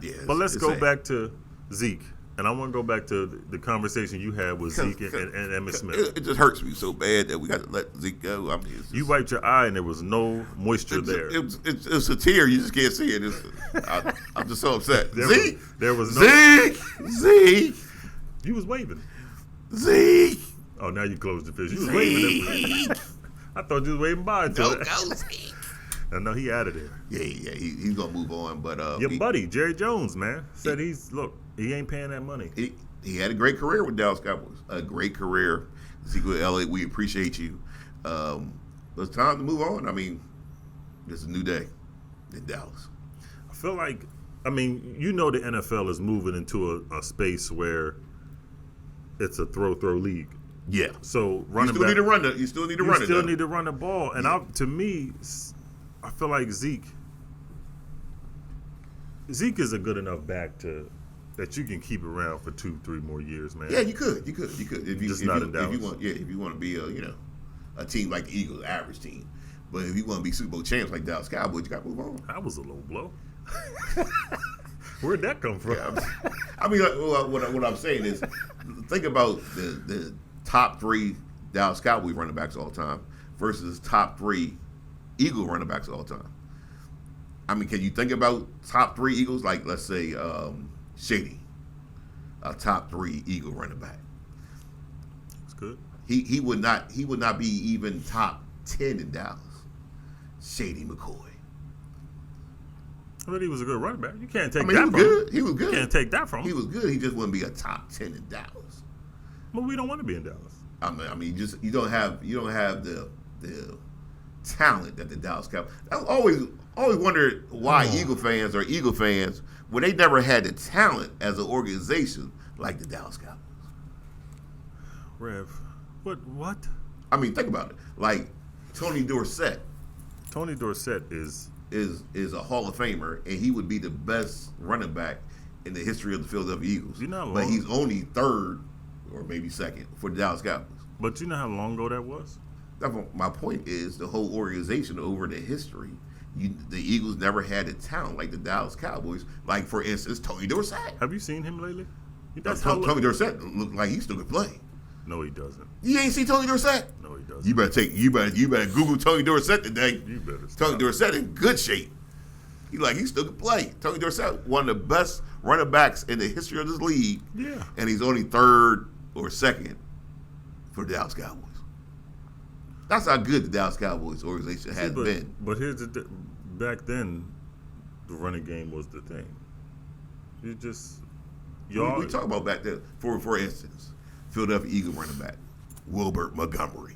Yeah, but let's go back to Zeke. And I want to go back to the conversation you had with Zeke and Emmitt Smith. It just hurts me so bad that we got to let Zeke go. I mean, you wiped your eye and there was no moisture there. It's a tear. You just can't see it. I'm just so upset. There was no Zeke. You was waving. Zeke. Oh, now you closed the fish. You was waving. I thought you was waving by. Go Zeke. No, he out of there. Yeah. He's gonna move on. But your buddy Jerry Jones, man, said he ain't paying that money. He had a great career with Dallas Cowboys. A great career. Ezekiel Elliott, we appreciate you. But it's time to move on. I mean, it's a new day in Dallas. I feel like, the NFL is moving into a space where it's a throw league. Yeah. So you still need to run it. You still need to run the ball. And to me, I feel like Zeke is a good enough back that you can keep around for 2-3 more years, man. Yeah, you could. If not in Dallas. If you want to be a team like the Eagles, average team. But if you want to be Super Bowl champs like Dallas Cowboys, you got to move on. That was a low blow. Where'd that come from? Yeah, what I'm saying is, think about the top 3 Dallas Cowboys running backs all time versus top 3 Eagle running backs all time. I mean, can you think about top 3 Eagles? Like, let's say Shady, a top 3 Eagle running back. That's good. He would not be even top 10 in Dallas. Shady McCoy. I mean, he was a good running back. You can't take that from him. He was good. You can't take that from him. He was good. He just wouldn't be a top 10 in Dallas. Well, we don't want to be in Dallas. I mean, you don't have the talent that the Dallas Cowboys. I always wondered why Eagle fans are Eagle fans when they never had the talent as an organization like the Dallas Cowboys. Rev, what? I mean, think about it. Like Tony Dorsett. Tony Dorsett is a Hall of Famer, and he would be the best running back in the history of the Philadelphia Eagles. But he's only 3rd or maybe 2nd for the Dallas Cowboys. But you know how long ago that was? My point is the whole organization over the history. The Eagles never had the talent like the Dallas Cowboys. Like, for instance, Tony Dorsett. Have you seen him lately? Tony Dorsett looked like he still could play. No, he doesn't. You ain't seen Tony Dorsett? No, he doesn't. You better Google Tony Dorsett today. You better. Tony Dorsett in good shape. He still could play. Tony Dorsett, one of the best running backs in the history of this league. Yeah. And he's only 3rd or 2nd for the Dallas Cowboys. That's how good the Dallas Cowboys organization has been. But here's back then, the running game was the thing. We talk about back then. For instance, Philadelphia Eagle running back Wilbert Montgomery.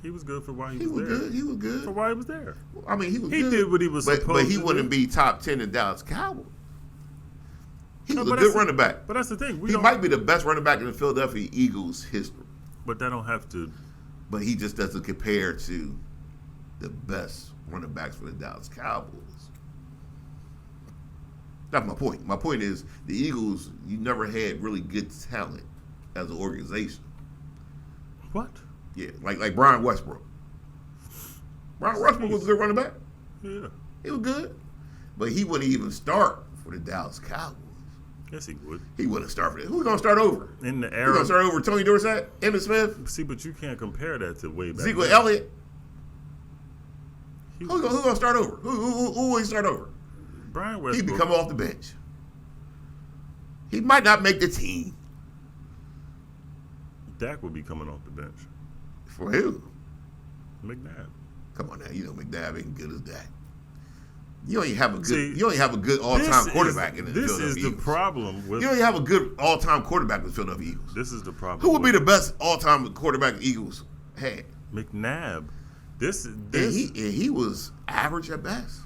He was good for why he was there. He was good for why he was there. I mean, he was good. He did what he was supposed to do. But he wouldn't be top 10 in Dallas Cowboys. He was a good running back. But that's the thing. He might be the best running back in the Philadelphia Eagles history. But that don't have to. But he just doesn't compare to the best running backs for the Dallas Cowboys. That's my point. My point is the Eagles, you never had really good talent as an organization. What? Yeah, like Brian Westbrook. Brian Westbrook was a good running back. Yeah. He was good. But he wouldn't even start for the Dallas Cowboys. Yes, he would. He wouldn't start for that. Who's going to start over? In the era. Who's going to start over? Tony Dorsett? Emmitt Smith? See, but you can't compare that to way back. Ezekiel Elliott? Who's going to start over? Who will he start over? Brian Westbrook. He'd be coming off the bench. He might not make the team. Dak would be coming off the bench. For who? McNabb. Come on now, McNabb ain't good as Dak. You don't even have a good all-time quarterback in the Philadelphia Eagles. This is the problem with. You don't even have a good all-time quarterback with the Philadelphia Eagles. This is the problem. Who would be the best all-time quarterback the Eagles had? McNabb. He was average at best.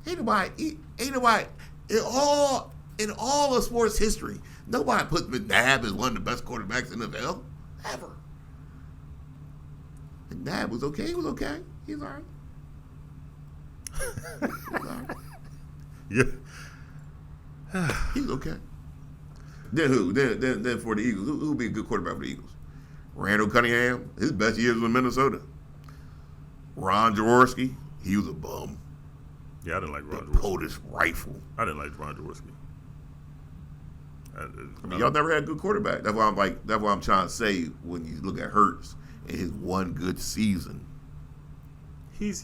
Ain't nobody in all of sports history, nobody put McNabb as one of the best quarterbacks in the NFL ever. McNabb was okay. He was okay. He's all right. Yeah. He's okay. Then who? Then for the Eagles, who would be a good quarterback for the Eagles? Randall Cunningham. His best years was in Minnesota. Ron Jaworski. He was a bum. Yeah, I didn't like Ron The Jaworski. POTUS rifle. I didn't like Ron Jaworski. I mean, y'all never had a good quarterback. That's why I'm trying to say when you look at Hurts and his one good season. He's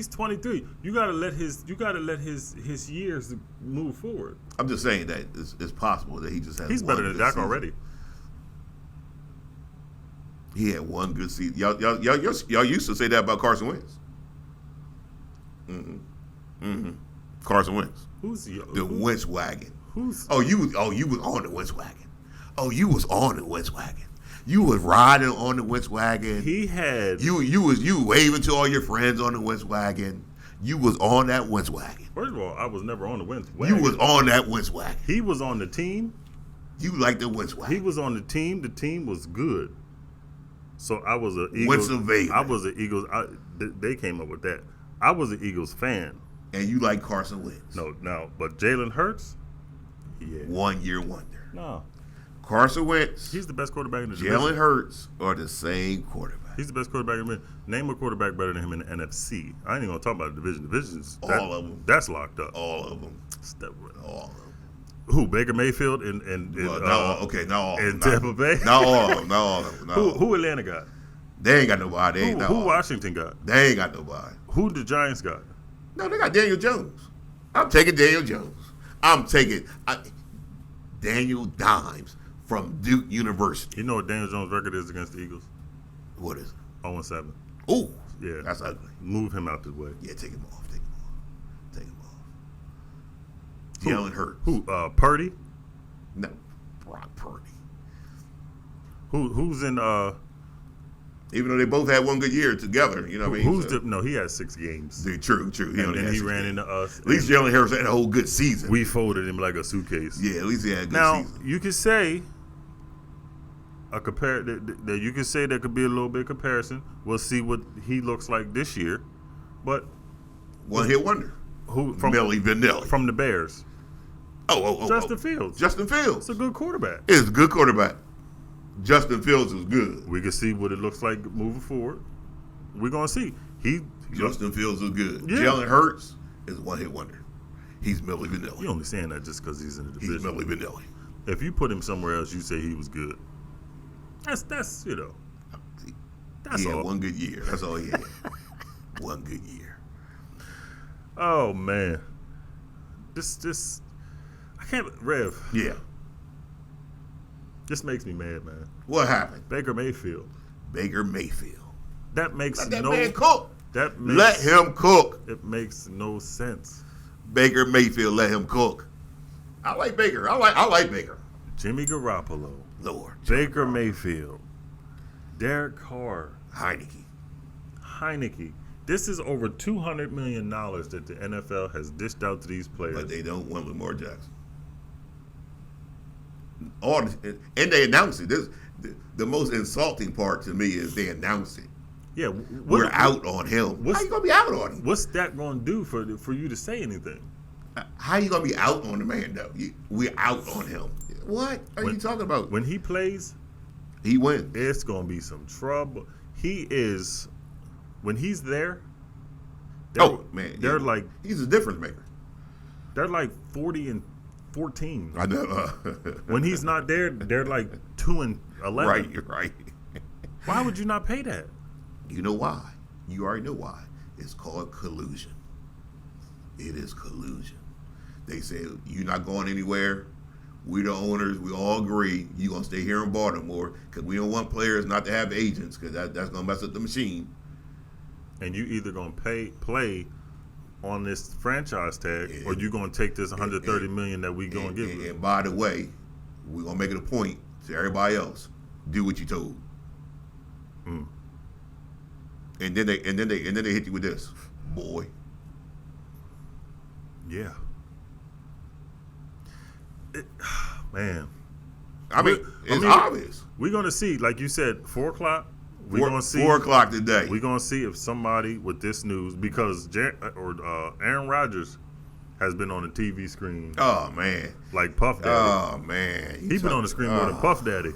23. You gotta let his years move forward. I'm just saying that it's possible that he just has. He's better than Dak already. He had one good season. Y'all used to say that about Carson Wentz. Carson Wentz. Who's the Wentz wagon? Who's? You was on the Wentz wagon. You was on the Wentz wagon. You was riding on the Wentz wagon. He had you waving to all your friends on the Wentz wagon. You was on that Wentz wagon. First of all, I was never on the Wentz wagon. You was on that Wentz wagon. He was on the team. You like the Wentz wagon. He was on the team. The team was good. So I was an Eagles. Wentz invader. I was an Eagles. They came up with that. I was an Eagles fan. And you like Carson Wentz. No. But Jalen Hurts, 1 year wonder. No. Carson Wentz. He's the best quarterback in the division. Jalen Hurts are the same quarterback. He's the best quarterback in the division. Name a quarterback better than him in the NFC. I ain't even gonna talk about the division. All of them. That's locked up. All of them. All of them. Who? Baker Mayfield in Tampa Bay? Not all of them. Who Atlanta got? They ain't got nobody. Who Washington got? They ain't got nobody. Who the Giants got? No, they got Daniel Jones. I'm taking Daniel Jones. I'm taking Daniel Dimes from Duke University. You know what Daniel Jones' record is against the Eagles? What is it? 0-7. Ooh. Yeah. That's ugly. Move him out the way. Yeah, take him off. Jalen Hurts. Who? Purdy? No. Brock Purdy. Who's in even though they both had one good year together, you know what I mean? No, he had 6 games. True. He ran into us. At least Jalen Hurts had a whole good season. We folded him like a suitcase. Yeah, at least he had a good season. Now, you could say that you could say there could be a little bit of comparison. We'll see what he looks like this year. But one hit wonder. Who from Millie Vanilli. From the Bears. Justin Fields. Justin Fields. It's a good quarterback. It's a good quarterback. Justin Fields is good. We can see what it looks like moving forward. We're gonna see. Justin Fields is good. Yeah. Jalen Hurts is one hit wonder. He's Millie Vanilli. You only saying that just because he's in the division. He's Millie Vanilli. If you put him somewhere else, you say he was good. That's That's he all. had one good year. That's all he had. One good year. Oh man, this I can't. Rev. Yeah. This makes me mad, man. What happened? Baker Mayfield. That makes Let that man cook. Let him cook. It makes no sense. Baker Mayfield, let him cook. I like Baker. I like Baker. Jimmy Garoppolo. Lord. Baker Mayfield. Derek Carr. Heineke. This is over $200 million that the NFL has dished out to these players. But they don't want Lamar Jackson. And they announced it. The most insulting part to me is they announced it. Yeah, we're out on him. How you gonna be out on him? What's that gonna do for you to say anything? How you gonna be out on the man though? We're out on him. What are you talking about? When he plays, he wins. It's gonna be some trouble. When he's there. They're like he's a difference maker. They're like 40-14. I know. When he's not there, they're like 2-11. Right, you're right. Why would you not pay that? You know why? You already know why. It's called collusion. It is collusion. They say you're not going anywhere. We the owners, we all agree you're gonna stay here in Baltimore because we don't want players not to have agents because that's gonna mess up the machine. And you either gonna play on this franchise tag, or you gonna take this $130 million that we gonna give you. And by the way, we're gonna make it a point to everybody else: do what you told. And then they hit you with this, boy. Yeah. Man. I mean, it's obvious. We're gonna see, like you said, 4:00. We're gonna see 4 o'clock today. We're gonna see if somebody with this news, because Aaron Rodgers has been on the TV screen. Oh man, like Puff Daddy. Oh man, he's been on the screen more than Puff Daddy.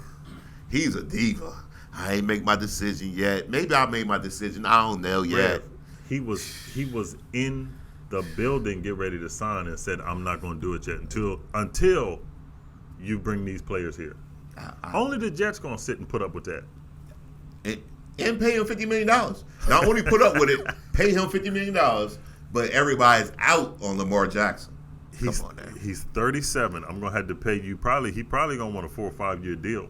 He's a diva. I ain't make my decision yet. Maybe I made my decision. I don't know yet. He was in the building get ready to sign and said, I'm not going to do it yet until you bring these players here. Only the Jets going to sit and put up with that. And pay him $50 million. Not only put up with it, pay him $50 million, but everybody's out on Lamar Jackson. Come on now. He's 37. I'm going to have to pay you he probably going to want a 4 or 5 year deal.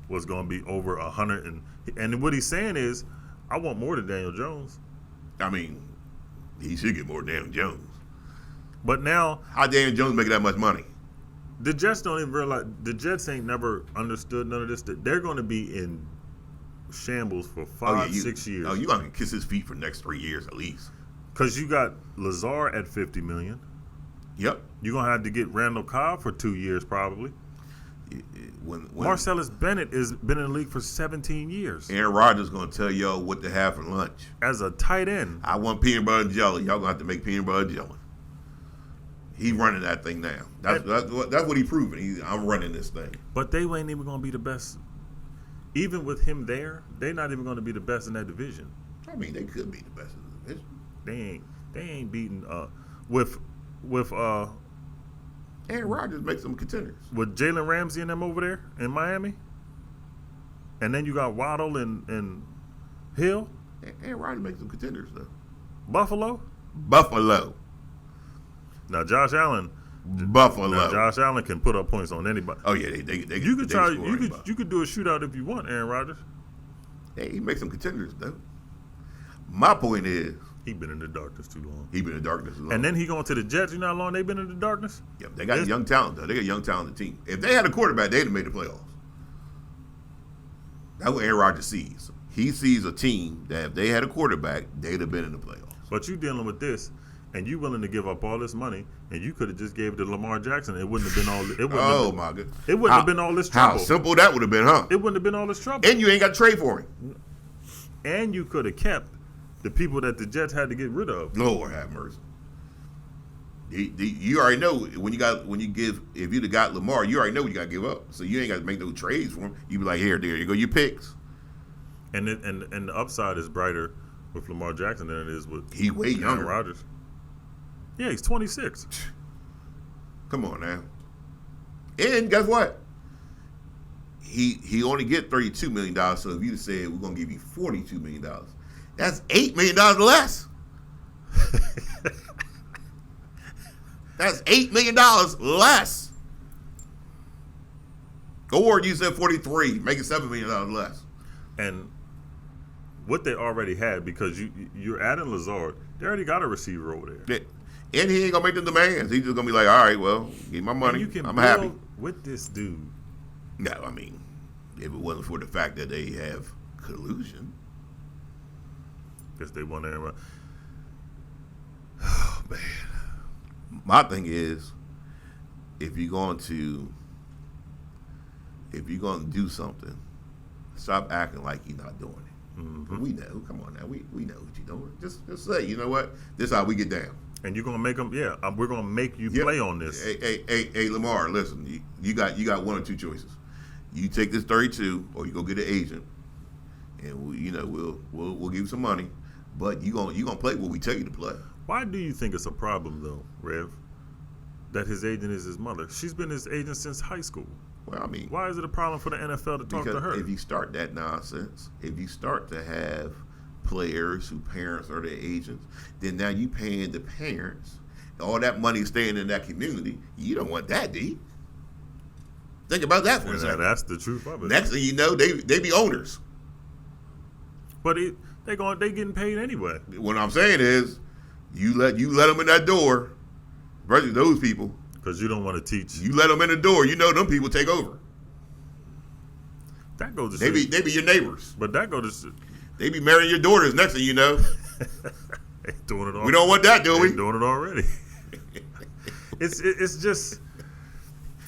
Was going to be over 100. And what he's saying is, I want more than Daniel Jones. I mean, he should get more than Daniel Jones. But now, how Daniel Jones making that much money? The Jets don't even realize. The Jets ain't never understood none of this. That they're going to be in shambles for 6 years. Oh, you're going to kiss his feet for the next 3 years at least. Because you got Lazard at $50 million. Yep. You're going to have to get Randall Cobb for 2 years probably. When Marcellus Bennett has been in the league for 17 years. Aaron Rodgers going to tell y'all what to have for lunch. As a tight end. I want peanut butter and jelly. Y'all going to have to make peanut butter and jelly. He's running that thing now. That's what he's proving. I'm running this thing. But they ain't even going to be the best. Even with him there, they're not even going to be the best in that division. I mean, they could be the best in the division. They ain't beating with Aaron Rodgers makes them contenders. With Jalen Ramsey and them over there in Miami. And then you got Waddle and Hill. Aaron Rodgers makes them contenders though. Buffalo. Now Josh Allen. Josh Allen can put up points on anybody. Oh yeah, you could try. You could do a shootout if you want, Aaron Rodgers. Hey, he makes them contenders though. My point is, he been in the darkness too long. And then he going to the Jets. You know how long they been in the darkness? Yeah, they got young talent though. They got a young talented team. If they had a quarterback, they'd have made the playoffs. That's what Aaron Rodgers sees. He sees a team that if they had a quarterback, they'd have been in the playoffs. But you dealing with this, and you willing to give up all this money, and you could have just gave it to Lamar Jackson. It wouldn't have been all. My goodness! It wouldn't have been all this trouble. How simple that would have been, huh? It wouldn't have been all this trouble. And you ain't got to trade for him. And you could have kept the people that the Jets had to get rid of. Lord have mercy. You already know if you'd have got Lamar, you already know what you got to give up. So you ain't got to make no trades for him. You be like, there you go, your picks. And the upside is brighter with Lamar Jackson than it is with he way younger. Rodgers. Yeah, he's 26. Come on now. And guess what? He only get $32 million. So if you said we're gonna give you $42 million, that's $8 million less. That's $8 million less. Or you said 43, make it $7 million less. And what they already had, because you're adding Lazard, they already got a receiver over there. And he ain't gonna make the demands. He's just gonna be like, all right, well, give my money. I'm happy with this dude. No, I mean, if it wasn't for the fact that they have collusion, guess they want to. Oh man, my thing is, if you're going to do something, stop acting like you're not doing it. Mm-hmm. We know. Come on now, we know what you're doing. Just say, you know what? This is how we get down. And you're gonna make them. Yeah, we're gonna make you play on this. Hey, Lamar, listen. You got one or two choices. You take this 32, or you go get an agent, and we'll give you some money. But you gonna play what we tell you to play. Why do you think it's a problem though, Rev? That his agent is his mother. She's been his agent since high school. Well, I mean, why is it a problem for the NFL to talk to her? If you start that nonsense, if you start to have players whose parents are their agents, then now you paying the parents. All that money staying in that community. You don't want that, do you? Think about that for a second. That's the truth of it. Next thing you know, they be owners. But they getting paid anyway. What I'm saying is, you let them in that door, versus those people. Because you don't want to teach. You let them in the door, you know them people take over. That goes to they be your neighbors. But that goes to they be marrying your daughters next thing you know. They doing it already. We don't want that, do we? They doing it already. It's just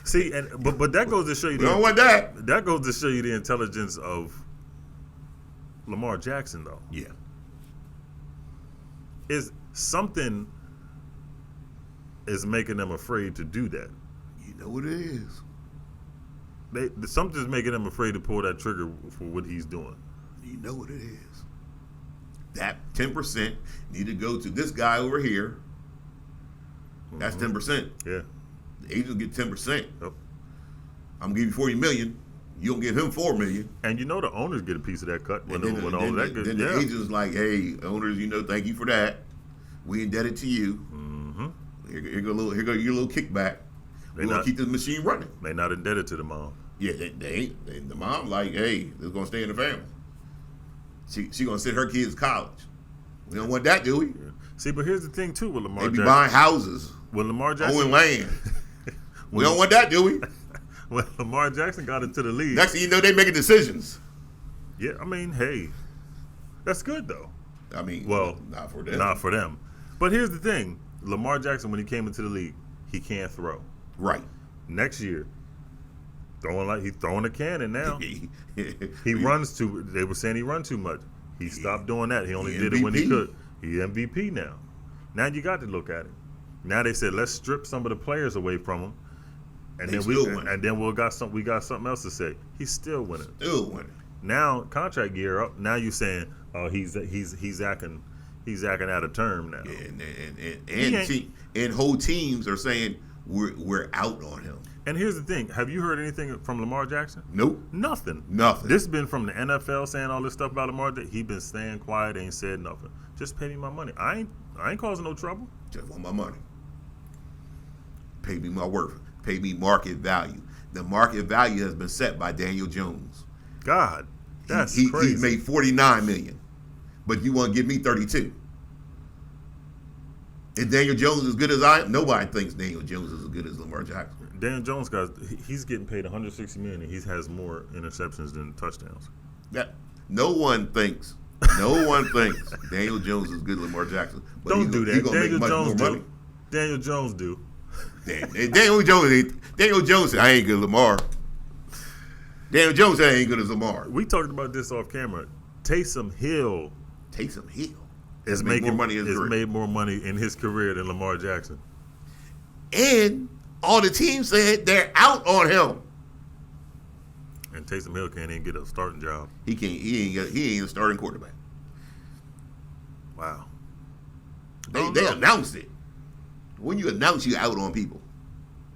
see, but that goes to show you. We don't want that. That goes to show you the intelligence of Lamar Jackson, though. Yeah. Is something is making them afraid to do that. You know what it is. Something's making them afraid to pull that trigger for what he's doing. You know what it is. That 10% need to go to this guy over here That's 10%. Yeah. The agents get 10%. Yep. I'm gonna give you $40 million. You don't give him $4 million. And the owners get a piece of that cut when Then the agent's like, hey, owners, thank you for that. We indebted to you. Mm-hmm. Here go your little kickback. We're gonna keep the machine running. They're not indebted to the mom. Yeah, they ain't. The mom like, hey, this is gonna stay in the family. She gonna send her kids to college. We don't want that, do we? Yeah. See, but here's the thing too with Lamar Jackson. They be Jackson. buying houses. When Lamar Jackson owning land. We don't want that, do we? When Lamar Jackson got into the league. Next thing you know, they making decisions. Yeah, I mean, hey, that's good though. I mean, well, not for them. Not for them. But here's the thing: Lamar Jackson, when he came into the league, he can't throw. Right. Next year, he's throwing a cannon now. He runs too. They were saying he runs too much. He stopped doing that. He only did it when he could. He's MVP now. Now you got to look at it. Now they said let's strip some of the players away from him, and then we got something else to say. He's still winning. Still winning. Now contract year up. Now you saying he's acting out of term now. Yeah, and whole teams are saying we're out on him. And here's the thing: have you heard anything from Lamar Jackson? Nope. Nothing. This has been from the NFL saying all this stuff about Lamar. That he been staying quiet, ain't said nothing. Just pay me my money. I ain't causing no trouble. Just want my money. Pay me my worth. Pay me market value. The market value has been set by Daniel Jones. God, that's crazy. He's made $49 million, but you want to give me $32. Is Daniel Jones as good as I am? Nobody thinks Daniel Jones is as good as Lamar Jackson. Daniel Jones, guys, he's getting paid $160 million, and he has more interceptions than touchdowns. No one thinks Daniel Jones is good as Lamar Jackson. But Don't do that. Daniel Jones do. Money. Daniel Jones do. Daniel Jones said, I ain't good as Lamar. Daniel Jones said, I ain't good as Lamar. We talked about this off camera. Taysom Hill has made more money in his career than Lamar Jackson. And all the teams said they're out on him. And Taysom Hill can't even get a starting job. He can't. He ain't a starting quarterback. Wow. They announced it. When you announce you out on people,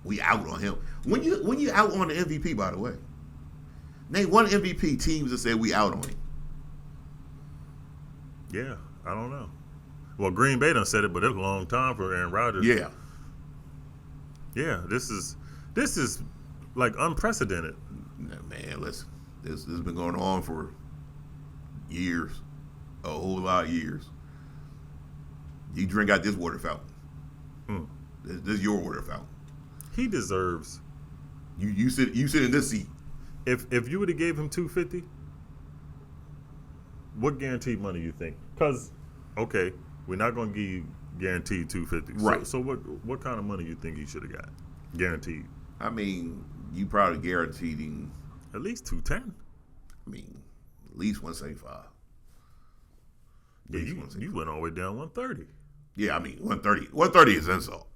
we out on him. When you out on the MVP, by the way, name one MVP teams that said we out on him. Yeah, I don't know. Well, Green Bay done said it, but it's a long time for Aaron Rodgers. Yeah. Yeah, this is like unprecedented. Man, listen, this has been going on for years, a whole lot of years. You drink out this water fountain. This is your water fountain. He deserves. You sit in this seat. If you would have gave him $250, what guaranteed money you think? Because okay, we're not going to give you guaranteed $250. Right. So what kind of money you think he should have got? Guaranteed. I mean, you probably guaranteed him at least $210. I mean, at least $175. Yeah, you went all the way down $130. Yeah, I mean $130. $130 is insult.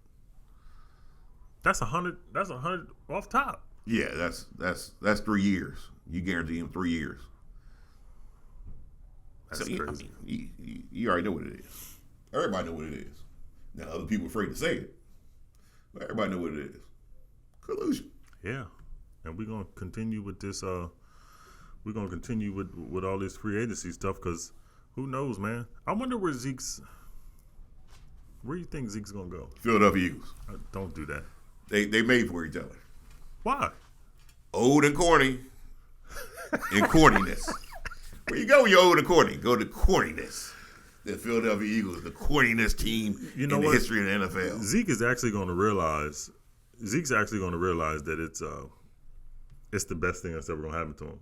That's $100. That's $100 off top. Yeah, that's 3 years. You guarantee him 3 years. That's crazy. I mean, you already know what it is. Everybody know what it is. Now other people are afraid to say it, but everybody know what it is. Collusion. Yeah, and we're gonna continue with this. We're gonna continue with all this free agency stuff because who knows, man? I wonder where you think Zeke's gonna go? Philadelphia Eagles. Don't do that. They made for each other. Why? Old and corny, and corniness. Where you go when you're old and corny? Go to corniness. The Philadelphia Eagles, the corniness team in the history of the NFL. Zeke's actually going to realize that it's the best thing that's ever going to happen to him.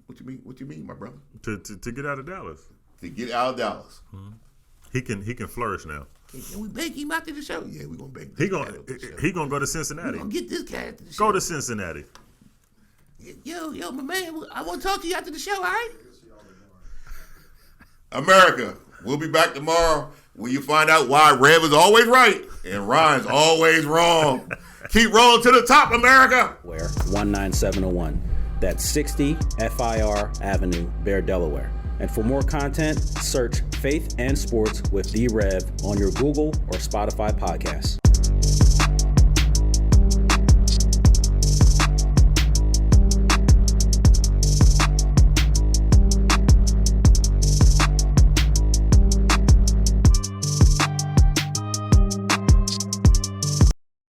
What you mean, my brother? To get out of Dallas. To get out of Dallas. Mm-hmm. He can flourish now. Can we beg him out to the show? Yeah, we're gonna beg him. He gonna go to Cincinnati. We're gonna get this cat at the show. Go to Cincinnati. Yo, my man, I want to talk to you after the show, all right? America, we'll be back tomorrow when you find out why Rev is always right and Ryan's always wrong. Keep rolling to the top, America. 19701. That's 60 FIR Avenue, Bear, Delaware. And for more content, search Faith and Sports with D-Rev on your Google or Spotify podcasts.